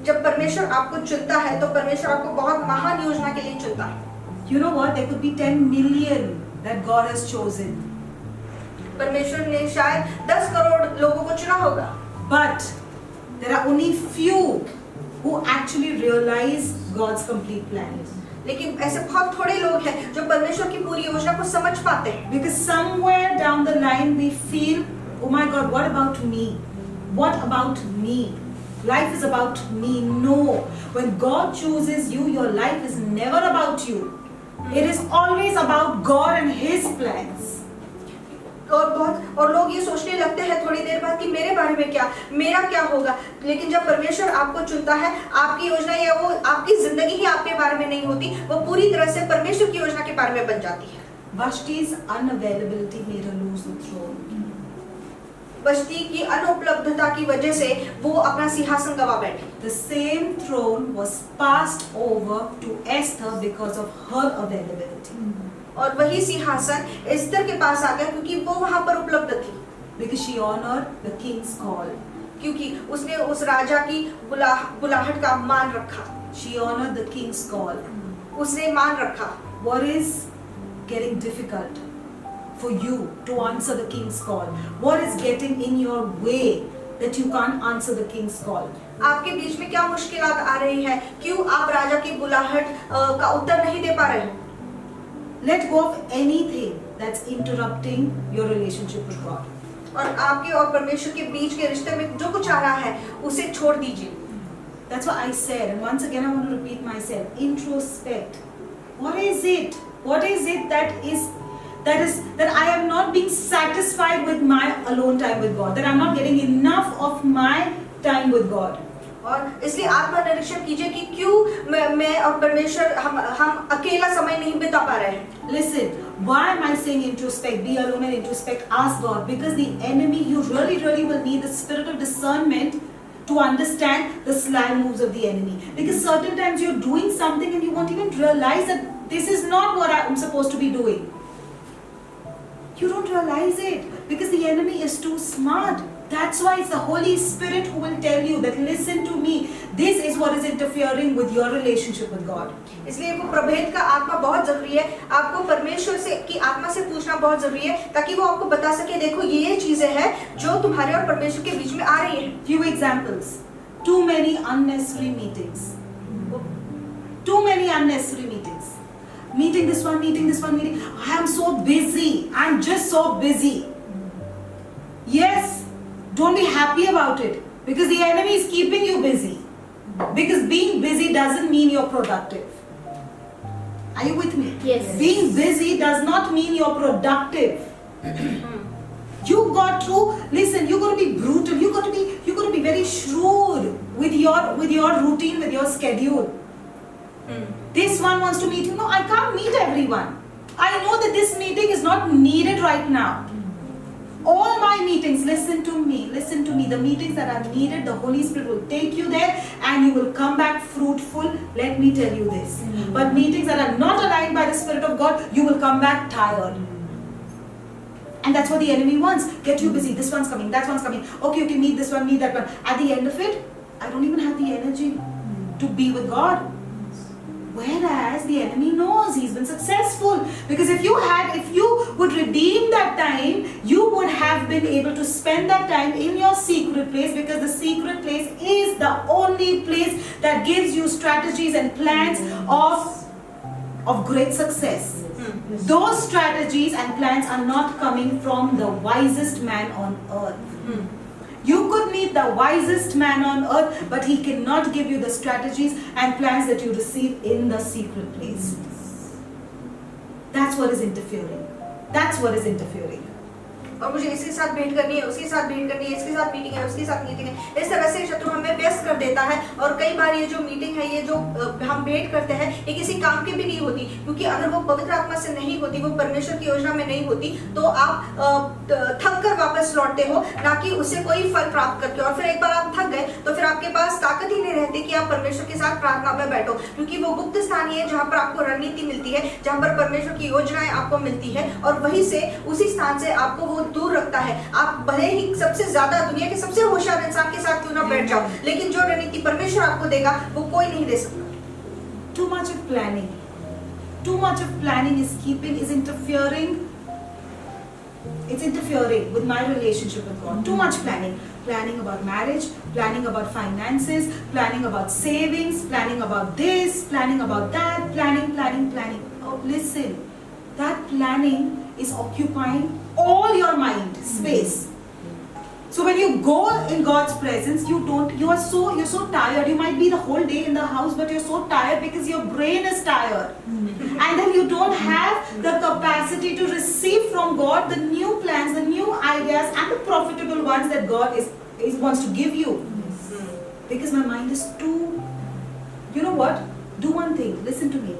जब परमेश्वर आपको चुनता है तो परमेश्वर आपको बहुत महान योजना के लिए चुनता है। You know what? There could be 10 million that God has chosen. परमेश्वर ने शायद 10 करोड़ लोगों को चुना होगा, But there are only few who actually realize God's complete plan. लेकिन ऐसे बहुत थोड़े लोग हैं जो परमेश्वर की पूरी योजना को समझ पाते हैं। Because somewhere down the line we feel, oh my God, what about me? What about me? Life is about me. No. When God chooses you, your life is never about you. It is always about God and His plans. और लोग ये सोचने लगते हैं थोड़ी देर बाद कि मेरे बारे में क्या, मेरा क्या होगा। लेकिन जब परमेश्वर आपको चुनता है, आपकी योजना या वो आपकी जिंदगी ही आपके बारे में नहीं होती, वो पूरी तरह से परमेश्वर की योजना के बारे में बन जाती है। Vashti's unavailability made her lose the throne. वष्टी की अनुपलब्धता की वजह से वो अपना सिंहासन गवा बैठी। The same throne was passed over to Esther because of her availability. और वही सिंहासन एस्तर के पास आ गया क्योंकि वो वहां पर उपलब्ध थी। Because she honored the king's call. क्योंकि उसने उस राजा की बुलाहट का मान रखा। She honored the king's call. उसने मान रखा। What is getting difficult for you to answer the king's call? What is getting in your way that you can't answer the king's call? आपके बीच में क्या मुश्किलात आ रही है? क्यों आप राजा की बुलाहट का उत्तर नहीं दे पा रहे हो? Let go of anything that's interrupting your relationship with God. और आपके और परमेश्वर के बीच के रिश्ते में जो कुछ आ रहा है उसे छोड़ दीजिए। That's what I said, and once again I want to repeat myself. Introspect. What is it? What is it that I am not being satisfied with my alone time with God? That I'm not getting enough of my time with God. और इसलिए आत्मनिरीक्षण कीजिए कि क्यों मैं और परमेश्वर हम अकेला समय नहीं बिता पा रहे हैं। Listen, why am I saying introspect? Be alone and introspect. Ask God, because the enemy, you really will need the spirit of discernment to understand the sly moves of the enemy. Because certain times you're doing something and you won't even realize that this is not what I'm supposed to be doing. You don't realize it because the enemy is too smart. That's why it's the Holy Spirit who will tell you that listen to me. This is what is interfering with your relationship with God. इसलिए वो प्रभेद का आत्मा बहुत जरूरी है। आपको परमेश्वर से की आत्मा से पूछना बहुत जरूरी है ताकि वो आपको बता सके, देखो ये चीजें हैं जो तुम्हारे और परमेश्वर के बीच में आ रही है। Few examples. Too many unnecessary meetings. Too many unnecessary meetings. Meeting this one, meeting. I am so busy. I'm just so busy. Yes. Don't be happy about it because the enemy is keeping you busy. Because being busy doesn't mean you're productive. Are you with me? Yes. Being busy does not mean you're productive. You got to listen. You got to be brutal. You got to be very shrewd with your routine, with your schedule. This one wants to meet you. No, I can't meet everyone. I know that this meeting is not needed right now. All my meetings, listen to me. The meetings that are needed, the Holy Spirit will take you there and you will come back fruitful. Let me tell you this. But meetings that are not aligned by the Spirit of God, you will come back tired. And that's what the enemy wants. Get you busy. This one's coming, that one's coming. Okay, meet this one, meet that one. At the end of it, I don't even have the energy to be with God. Whereas the enemy knows he's been successful. Because if you would redeem that time, you would have been able to spend that time in your secret place, because the secret place is the only place that gives you strategies and plans of great success. Those strategies and plans are not coming from the wisest man on earth. You could meet the wisest man on earth, but he cannot give you the strategies and plans that you receive in the secret place. That's what is interfering. That's what is interfering. और मुझे इसके साथ भेंट करनी है, उसके साथ भेंट करनी है, इसके साथ मीटिंग है, उसके साथ मीटिंग है। इस तरह से शत्रु हमें व्यस्त कर देता है। और कई बार ये जो मीटिंग है, ये जो हम भेंट करते हैं, ये किसी काम की भी नहीं होती, क्योंकि अगर वो पवित्र आत्मा से नहीं होती, वो परमेश्वर की योजना में नहीं होती, तो आप थक कर वापस लौटते हो, ना कि उससे कोई फल प्राप्त करके। और फिर एक बार आप थक गए तो फिर आपके पास ताकत ही नहीं रहती कि आप परमेश्वर के साथ प्रार्थना में बैठो, क्योंकि वो गुप्त स्थान है जहाँ पर आपको रणनीति मिलती है, जहाँ पर परमेश्वर की योजनाएं आपको मिलती है, और वहीं से उसी स्थान से आपको वो दूर रखता है। आप भले ही सबसे ज्यादा दुनिया के सबसे होशियार इंसान के साथ क्यों ना बैठ जाओ, लेकिन जो रणनीति परमेश्वर आपको देगा वो कोई नहीं दे सकता। Too much of planning is interfering. It's interfering with my relationship with God. Too much planning about marriage, planning about finances, planning about savings, planning about this, planning about that, planning. Oh, listen, that planning is occupying all your mind space. So when you go in God's presence, you're so tired. You might be the whole day in the house, but you're so tired because your brain is tired. And then you don't have the capacity to receive from God the new plans, the new ideas, and the profitable ones that God wants to give you. Because my mind is too, you know what? Do one thing, listen to me.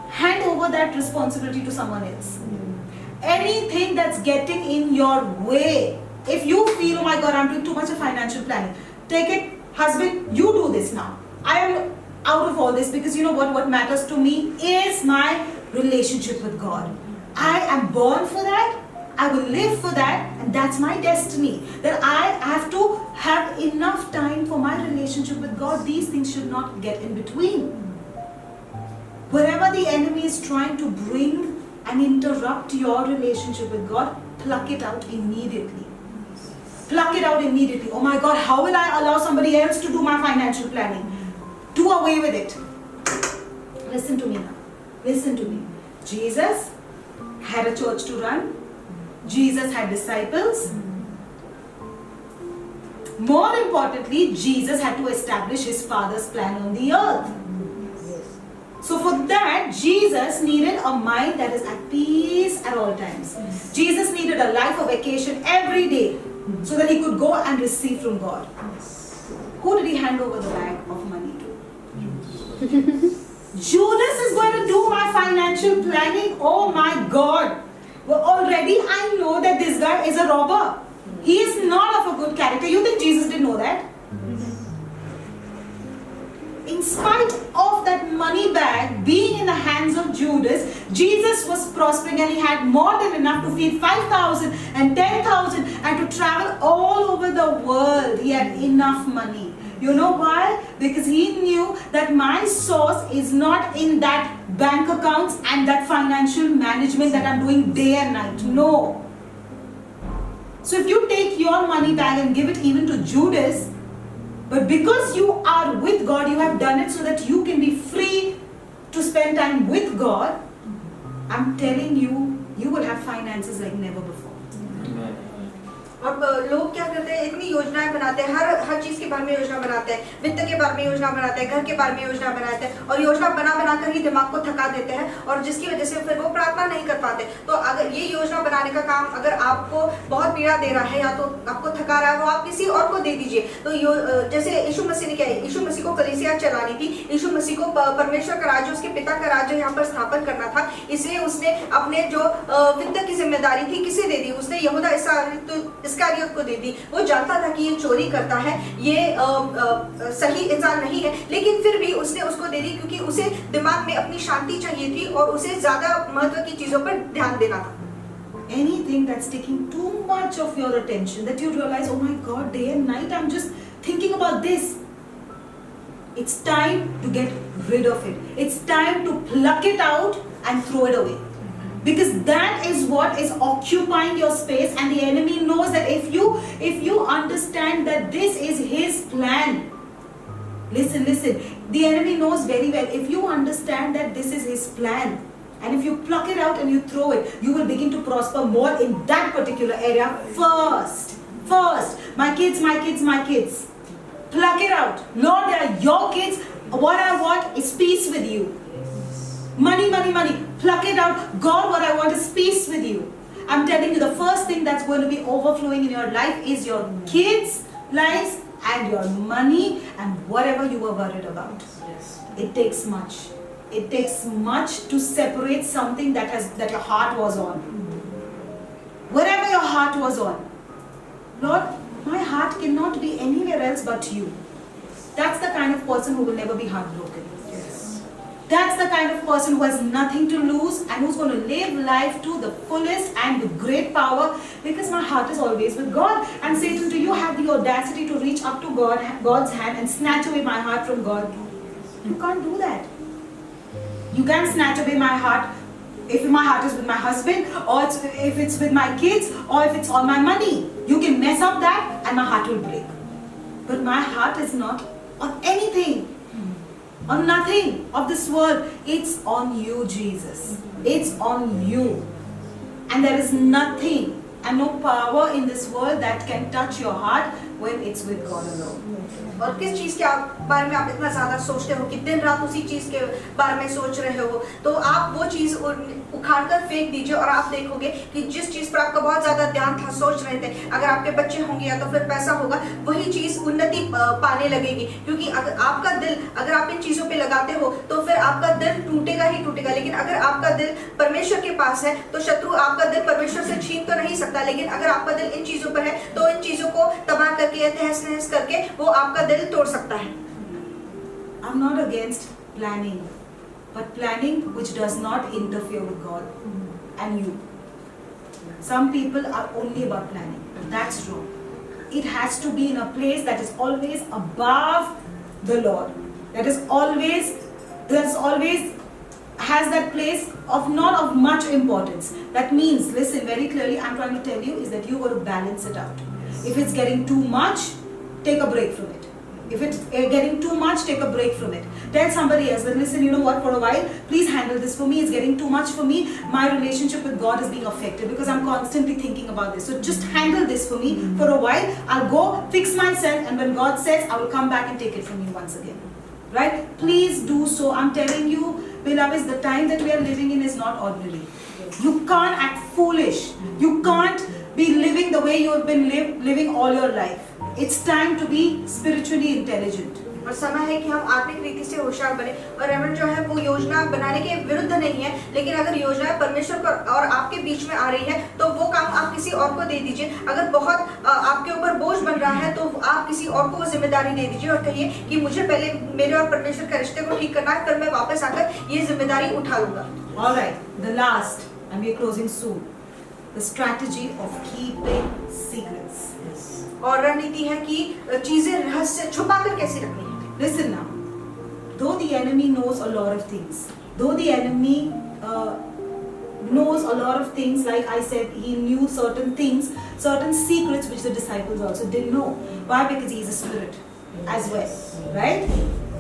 Hand over that responsibility to someone else. Anything that's getting in your way, if you feel, oh my God, I'm doing too much of financial planning, take it, husband, you do this now. I am out of all this because you know what matters to me is my relationship with God. I am born for that. I will live for that, and that's my destiny. That I have to have enough time for my relationship with God. These things should not get in between. Wherever the enemy is trying to bring and interrupt your relationship with God, pluck it out immediately. Pluck it out immediately. Oh my God, how will I allow somebody else to do my financial planning? Do away with it. Listen to me now. Listen to me. Jesus had a church to run. Jesus had disciples. More importantly, Jesus had to establish his Father's plan on the earth. So for that, Jesus needed a mind that is at peace at all times. Jesus needed a life of vacation every day so that he could go and receive from God. Who did he hand over the bag of money to? Judas is going to do my financial planning. Oh my God. Well, already I know that this guy is a robber. He is not of a good character. You think Jesus didn't know that? In spite of that money bag being in the hands of Judas, Jesus was prospering and he had more than enough to feed 5,000 and 10,000 and to travel all over the world. He had enough money. You know why? Because he knew that my source is not in that bank accounts and that financial management that I'm doing day and night. No. So if you take your money bag and give it even to Judas, but because you are with God, you have done it so that you can be free to spend time with God, I'm telling you, you will have finances like never before. अब लोग क्या करते हैं, इतनी योजनाएं बनाते हैं, हर चीज के बारे में योजना बनाते हैं, वित्त के बारे में योजना बनाते हैं, घर के बारे में योजना बनाते हैं और योजना बना कर ही दिमाग को थका देते हैं और जिसकी वजह से फिर वो प्रार्थना नहीं कर पाते। तो अगर ये योजना बनाने का काम अगर आपको बहुत पीड़ा दे रहा है या तो आपको थका रहा है, वो आप किसी और को दे दीजिए। तो जैसे यीशु मसीह ने क्या है, यीशु मसीह को कलीसिया चलानी थी, यीशु मसीह को परमेश्वर का राज्य, उसके पिता का राज्य यहाँ पर स्थापन करना था, इसलिए उसने अपने जो वित्त की जिम्मेदारी थी किसे दे दी? उसने यहूदा इस्करियोत को दे दी। वो जानता था कि ये चोरी करता है, ये सही इंसान नहीं है, लेकिन फिर भी उसने उसको दे दी क्योंकि उसे दिमाग में अपनी शांति चाहिए थी और उसे ज्यादा महत्व की चीजों पर ध्यान देना था। Anything that's taking too much of your attention, that you realize, oh my God, day and night I'm just thinking about this. It's time to get rid of it. It's time to pluck it out and throw it away. Because that is what is occupying your space, and the enemy knows that if you understand that this is his plan, listen, the enemy knows very well, if you understand that this is his plan, and if you pluck it out and you throw it, you will begin to prosper more in that particular area first. My kids. Pluck it out. Lord, they are your kids. What I want is peace with you. Money. Pluck it out. God, what I want is peace with you. I'm telling you, the first thing that's going to be overflowing in your life is your kids' lives and your money and whatever you were worried about. Yes. It takes much. It takes much to separate something that your heart was on. Wherever your heart was on. Lord, my heart cannot be anywhere else but you. That's the kind of person who will never be heartbroken. Yes. That's the kind of person who has nothing to lose and who's going to live life to the fullest and with great power, because my heart is always with God. And Satan, do you have the audacity to reach up to God's hand and snatch away my heart from God? You can't do that. You can't snatch away my heart if my heart is with my husband, or if it's with my kids, or if it's on my money. You can mess up that and my heart will break. But my heart is not on anything, on nothing of this world. It's on you, Jesus. It's on you. And there is nothing and no power in this world that can touch your heart when it's with God alone. और किस चीज के बारे में आप इतना ज्यादा सोचते हो कि दिन रात उसी चीज के बारे में सोच रहे हो, तो आप वो चीज उखाड़ कर फेंक दीजिए और आप देखोगे कि जिस चीज पर आपका बहुत ज्यादा ध्यान था, सोच रहे थे, अगर आपके बच्चे होंगे या तो फिर पैसा होगा, वही चीज उन्नति पाने लगेगी। क्योंकि अगर आपका दिल अगर आप इन चीजों पे लगाते हो तो फिर आपका दिल टूटेगा ही टूटेगा। लेकिन अगर आपका दिल परमेश्वर के पास है तो शत्रु आपका दिल परमेश्वर से छीन तो नहीं सकता, लेकिन अगर आपका दिल इन चीजों पर है तो इन चीजों को तबाह करके, तहस नहस करके वो आपका दिल तोड़ सकता है। I'm not against planning, but planning which does not interfere with God and you. Some people are only about planning. That's wrong. It has to be in a place that is always above the Lord. That is always has that place of not of much importance. That means, listen very clearly, I'm trying to tell you is that you got to balance it out. If it's getting too much, take a break from it. If it's getting too much, take a break from it. Tell somebody else that, listen, you know what, for a while, please handle this for me. It's getting too much for me. My relationship with God is being affected because I'm constantly thinking about this. So just handle this for me for a while. I'll go fix myself, and when God says, I will come back and take it from you once again. Right? Please do so. I'm telling you, beloveds, the time that we are living in is not ordinary. You can't act foolish. You can't be living the way you have been living all your life. It's time to be spiritually intelligent. और समय है कि हम आत्मिक रीति से होशियार बने। और रेवरेंड जो है वो योजना बनाने के विरुद्ध नहीं है, लेकिन अगर योजना परमेश्वर पर और आपके बीच में आ रही है तो वो काम आप किसी और को दे दीजिए। अगर बहुत आपके ऊपर बोझ बन रहा है तो आप किसी और को वो जिम्मेदारी दे दीजिए और कहिए कि मुझे पहले मेरे और परमेश्वर के रिश्ते को ठीक करना है, फिर मैं वापस आकर ये जिम्मेदारी उठा लूंगा। All right, the last, and we're closing soon. The strategy of keeping secrets. और रणनीति है कि चीजें रहस्य छुपा कर कैसे रखनी है। Listen now. Though the enemy knows a lot of things, though the enemy knows a lot of things, like I said, he knew certain things, certain secrets which the disciples also didn't know. Why? Because he is a spirit as well, right?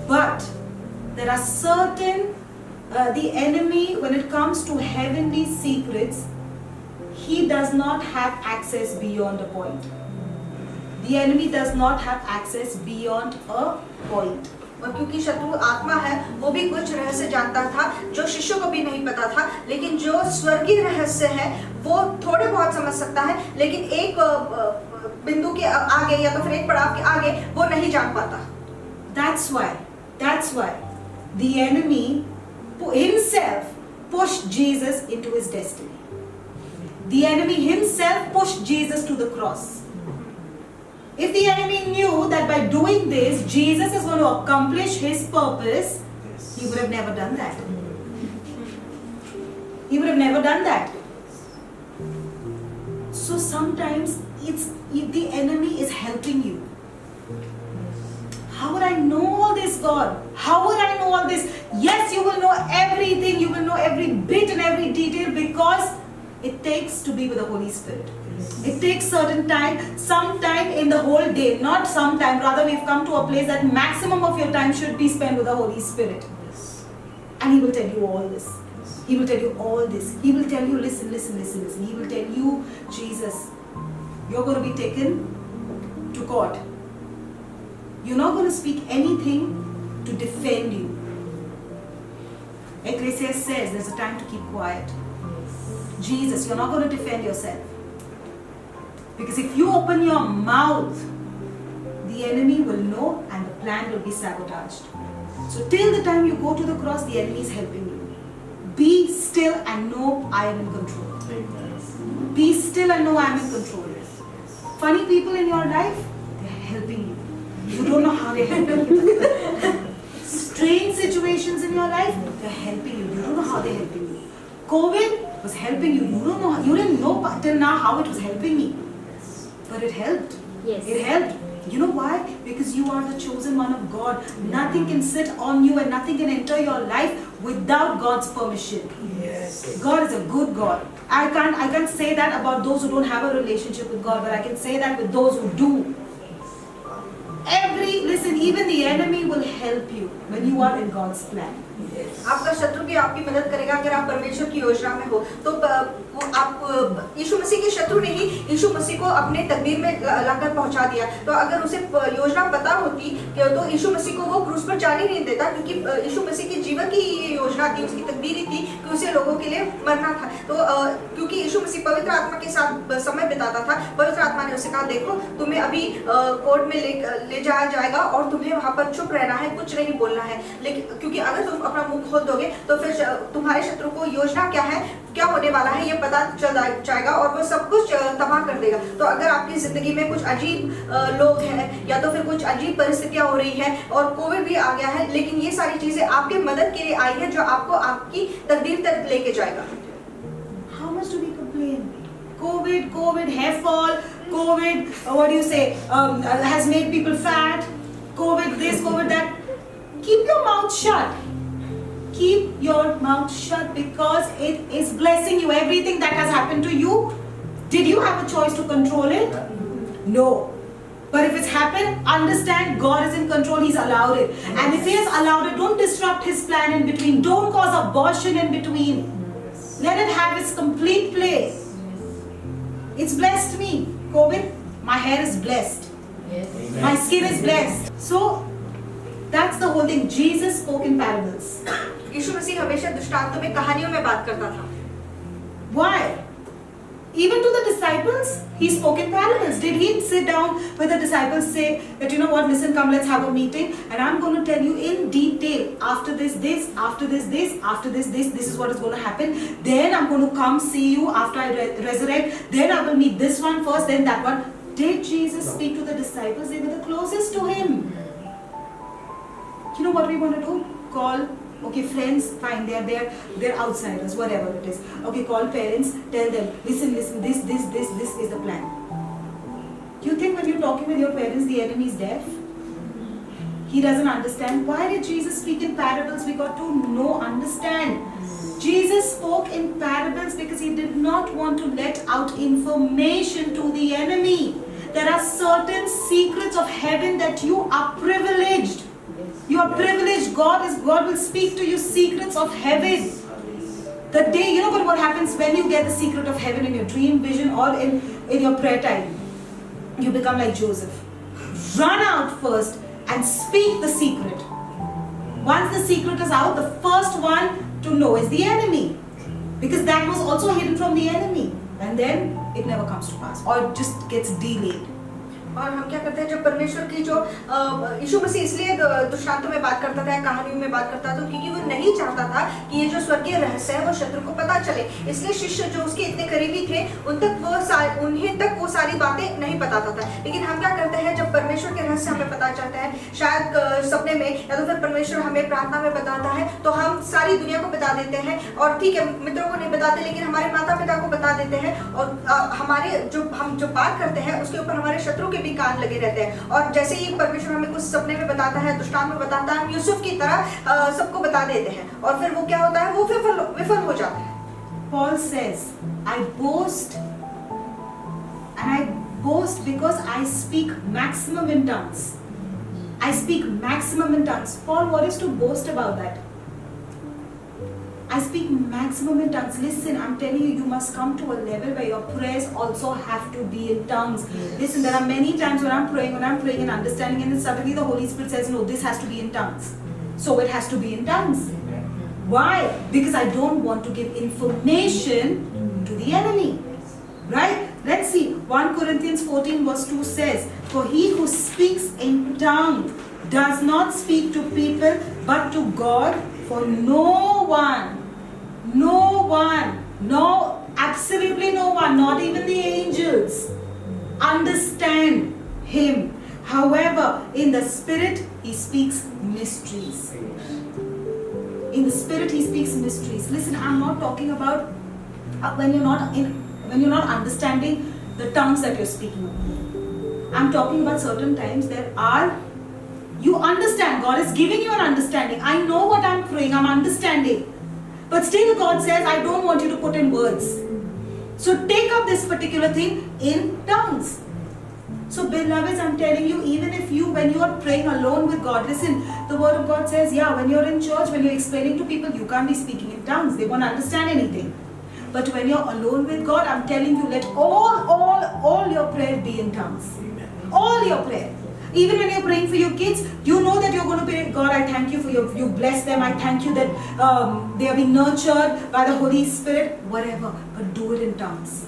But there are certain, the enemy, when it comes to heavenly secrets, he does not have access beyond a point. The enemy does not have access beyond a point. और क्योंकि शत्रु आत्मा है, वो भी कुछ रहस्य जानता था जो शिष्यों को भी नहीं पता था, लेकिन जो स्वर्गीय रहस्य है वो थोड़े बहुत समझ सकता है, लेकिन एक बिंदु के आगे या तो फिर एक पड़ाव के आगे वो नहीं जान पाता। That's why the enemy himself pushed Jesus into his destiny. The enemy himself pushed Jesus to the cross. If the enemy knew that by doing this, Jesus is going to accomplish his purpose, he would have never done that. He would have never done that. So sometimes the enemy is helping you. How would I know all this, God? How would I know all this? Yes, you will know everything. You will know every bit and every detail because it takes to be with the Holy Spirit. It takes certain time, some time in the whole day, not some time. Rather, we've come to a place that maximum of your time should be spent with the Holy Spirit. And He will tell you all this. He will tell you all this. He will tell you, listen. He will tell you, Jesus, you're going to be taken to court. You're not going to speak anything to defend you. Ecclesiastes says there's a time to keep quiet. Jesus, you're not going to defend yourself. Because if you open your mouth, the enemy will know and the plan will be sabotaged. So till the time you go to the cross, the enemy is helping you. Be still and know I am in control. Be still and know I am in control. Funny people in your life, they are helping you. You don't know how they are helping you. Strange situations in your life, they are helping you. You don't know how they are helping you. COVID was helping you. You didn't know till now how it was helping me. But it helped. Yes. It helped. You know why? Because you are the chosen one of God. Nothing can sit on you and nothing can enter your life without God's permission. Yes. God is a good God. I can't say that about those who don't have a relationship with God, but I can say that with those who do. Every listen, even the enemy will help you when you are in God's plan. आपका शत्रु भी आपकी मदद करेगा अगर आप परमेश्वर की योजना में हो तो आप यीशु मसीह के शत्रु ने ही यीशु मसीह को अपने तकदीर में लाकर पहुंचा दिया। तो अगर उसे योजना पता होती तो यीशु मसीह को वो क्रूस पर जाने नहीं देता, क्योंकि यीशु मसीह के जीवन की ये योजना थी, उसकी तकदीर ही थी कि उसे लोगों के लिए मरना था। तो क्योंकि यीशु मसीह पवित्र आत्मा के साथ समय बिताता था, पवित्र आत्मा ने उसे कहा देखो तुम्हें अभी कोर्ट में ले जाया जाएगा और तुम्हें वहां पर चुप रहना है, कुछ नहीं बोलना है। लेकिन क्योंकि अगर तुम अपना मुंह खोल दोगे तो फिर तुम्हारे शत्रु को योजना क्या है, क्या होने वाला है, ये पता चल जाएगा और वो सब कुछ तबाह कर देगा। तो अगर आपकी जिंदगी में कुछ अजीब लोग हैं या तो फिर कुछ अजीब परिस्थितियां हो रही है और कोविड भी आ गया है, लेकिन ये सारी चीजें आपके मदद के लिए आई है जो आपको आपकी तकदीर तक लेके जाएगा। How much do we complain? COVID, hair fall, COVID, what do you say, has made people fat, COVID this, COVID that. Keep your mouth shut. Keep your mouth shut because it is blessing you. Everything that has happened to you, did you have a choice to control it? No. But if it's happened, understand God is in control. He's allowed it. And if He has allowed it, don't disrupt His plan in between. Don't cause abortion in between. Let it have its complete place. It's blessed me. COVID, my hair is blessed. My skin is blessed. So, that's the whole thing. Jesus spoke in parables. यीशु मसीह हमेशा दृष्टांतों में, कहानियों में बात करता था। Why? Even to the disciples, He spoke in parables. Did He sit down with the disciples, say that, you know what, listen, come, let's have a meeting and I'm going to tell you in detail, after this, after this, after this, this is what is going to happen. Then I'm going to come see you after I resurrect. Then I will meet this one first, then that one. Did Jesus speak to the disciples? They were the closest to Him. You know what we want to do? Call, okay, friends, fine, they're outsiders, whatever it is. Okay, call parents, tell them, listen, this is the plan. Do you think when you're talking with your parents, the enemy is deaf? He doesn't understand. Why did Jesus speak in parables? We got to know, understand. Jesus spoke in parables because He did not want to let out information to the enemy. There are certain secrets of heaven that you are privileged. You are privileged. God will speak to you secrets of heaven. The day, you know what happens when you get the secret of heaven in your dream vision or in your prayer time? You become like Joseph. Run out first and speak the secret. Once the secret is out, the first one to know is the enemy. Because that was also hidden from the enemy. And then it never comes to pass or it just gets delayed. और हम क्या करते हैं, जब परमेश्वर की जो यीशु मसीह इसलिए दृष्टांतों में बात करता था, कहानियों में बात करता था, क्योंकि वो नहीं चाहता था कि ये जो स्वर्गीय रहस्य है वो शत्रु को पता चले। इसलिए शिष्य जो उसके इतने करीबी थे उन्हें तक वो सारी बातें नहीं पता था। लेकिन हम क्या करते हैं, जब परमेश्वर के रहस्य हमें पता चलता है, शायद सपने में या तो फिर परमेश्वर हमें प्रार्थना में बताता है, तो हम सारी दुनिया को बता देते हैं। और ठीक है, मित्रों को नहीं बताते, लेकिन हमारे माता पिता को बता देते हैं। और हमारे हम जो बात करते हैं उसके ऊपर हमारे शत्रु के भी कान लगे रहते हैं। और जैसे ही परमेश्वर हमें कुछ सपने में बताता है, दृष्टांत में बताता है, हम यूसुफ की तरह सबको बता देते हैं और फिर वो क्या होता है, वो विफल हो जाता है। Paul says, I boast and I boast because I speak maximum in tongues. I speak maximum in tongues. Paul, what is to boast about that? I speak maximum in tongues. Listen, I'm telling you, you must come to a level where your prayers also have to be in tongues. Listen, there are many times when I'm praying and understanding, and then suddenly the Holy Spirit says, no, this has to be in tongues. So it has to be in tongues. Why? Because I don't want to give information to the enemy. Right? Let's see. 1 Corinthians 14 verse 2 says, for he who speaks in tongue does not speak to people but to God, for no one, absolutely no one, not even the angels, understand him. However, in the spirit, he speaks mysteries. In the spirit, he speaks mysteries. Listen, I'm not talking about when you're not understanding the tongues that you're speaking of. I'm talking about certain times you understand, God is giving you an understanding. I know what I'm praying, I'm understanding. But still God says, I don't want you to put in words. So take up this particular thing in tongues. So beloveds, I'm telling you, even if when you are praying alone with God, listen, the word of God says, yeah, when you're in church, when you're explaining to people, you can't be speaking in tongues. They won't understand anything. But when you're alone with God, I'm telling you, let all your prayer be in tongues. All your prayer. Even when you're praying for your kids, you know that you're going to pray, God, I thank you for you bless them. I thank you that they are being nurtured by the Holy Spirit. Whatever. But do it in tongues.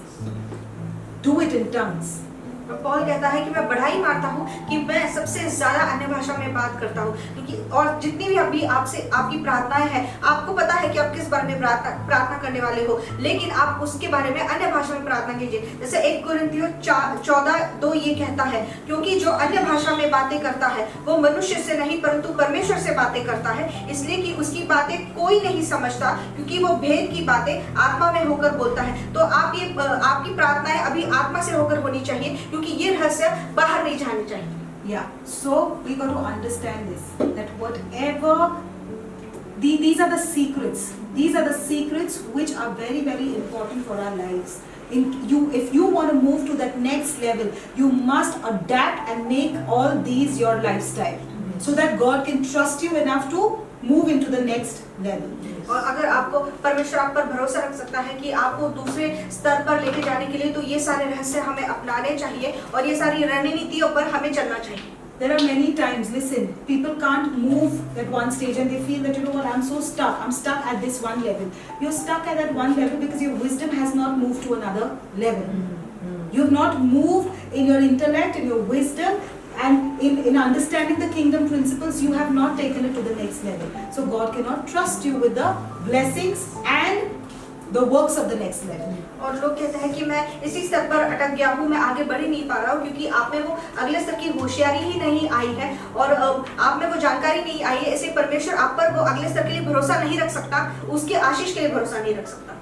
Do it in tongues. Paul कहता है कि मैं बढ़ाई मारता हूँ कि मैं सबसे ज्यादा अन्य भाषा में बात करता हूँ, क्योंकि और जितनी भी अभी आपसे आपकी प्रार्थनाएं हैं, आपको पता है कि आप किस बारे में प्रार्थना करने वाले हो, लेकिन आप उसके बारे में अन्य भाषा में प्रार्थना कीजिए। जैसे 1 कुरिन्थियों 14:2 ये कहता है, क्योंकि जो अन्य भाषा में बातें करता है वो मनुष्य से नहीं परंतु परमेश्वर से बातें करता है, इसलिए कि उसकी बातें कोई नहीं समझता, क्योंकि वो भेद की बातें आत्मा में होकर बोलता है। तो आप ये आपकी प्रार्थनाएं अभी आत्मा से होकर होनी चाहिए, क्योंकि ये रहस्य बाहर नहीं जाने चाहिए। Yeah, so we got to understand this, that whatever these are the secrets. These are the secrets which are very, very important for our lives. If you want to move to that next level, you must adapt and make all these your lifestyle, so that God can trust you enough to move into the next level. और अगर आपको परमेश्वर आप पर भरोसा रख सकता है कि आपको दूसरे स्तर पर लेके जाने के लिए, तो ये सारे रहस्य हमें अपनाने चाहिए और ये सारी रणनीतियों पर हमें चलना चाहिए। There are many times, listen, people can't move at one stage and they feel that, you know what, I'm so stuck. I'm stuck at this one level. You're stuck at that one level because your wisdom has not moved to another level. You have not moved in your intellect, in your wisdom, and in understanding the kingdom principles. You have not taken it to the next level. So God cannot trust you with the blessings and the works of the next level. और लोग कहते हैं कि मैं इसी स्तर पर अटक गया हूँ, मैं आगे बढ़ ही नहीं पा रहा हूँ, क्योंकि आप में वो अगले स्तर की होशियारी ही नहीं आई है और आप में वो जानकारी नहीं आई है। ऐसे परमेश्वर आप पर वो अगले स्तर के लिए भरोसा नहीं रख सकता, उसके आशीष के लिए भरोसा नहीं रख सकता।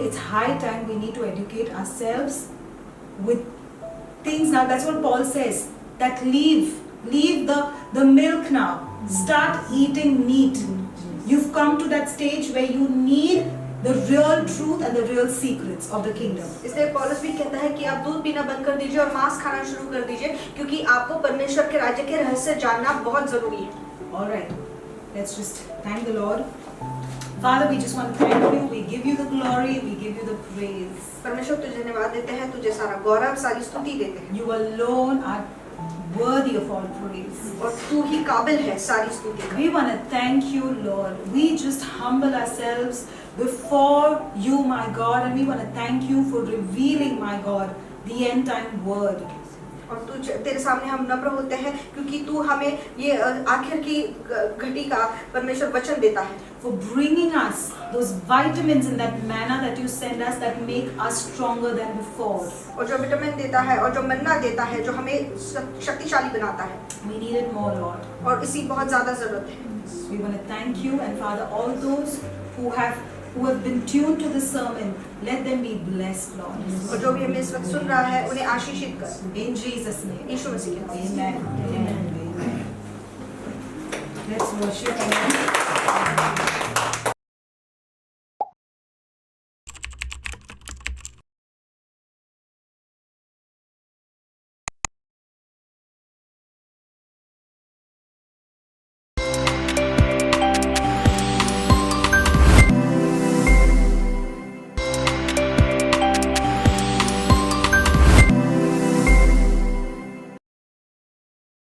It's high time we need to educate ourselves with things now. That's what Paul says, that leave the milk now, start eating meat. You've come to that stage where you need the real truth and the real secrets of the kingdom. इसलिए पौलुस भी कहता है कि आप दूध पीना बंद कर दीजिए और मांस खाना शुरू कर दीजिए, क्योंकि आपको परमेश्वर के राज्य के रहस्य जानना बहुत जरूरी है। All right, let's just thank the Lord. Father, we just want to thank you. We give you the glory. We give you the praise. परमेश्वर तुझे धन्यवाद देते हैं, तुझे सारा गौरव, सारी स्तुति देते हैं। You alone are worthy of all praise. और तू ही काबिल है सारी स्तुति का। We want to thank you, Lord. We just humble ourselves before you, my God, and we want to thank you for revealing, my God, the end time word. और तेरे सामने हम नम्र होते हैं, क्योंकि तू हमें ये आखिर की घड़ी का परमेश्वर वचन देता है। For bringing us those vitamins in that manna that you send us that make us stronger than before. और जो विटामिन देता है और जो मन्ना देता है, जो हमें शक्तिशाली बनाता है। We need it more, Lord. और इसी बहुत ज़्यादा ज़रूरत है। We want to thank you, and Father, all those who have been tuned to the sermon, let them be blessed, Lord. और जो भी हमें इस वक्त सुन रहा है, उन्हें आशीषित कर। In Jesus' name. यीशु मसीह के नाम। Amen. Amen. Amen. Let's worship. Amen.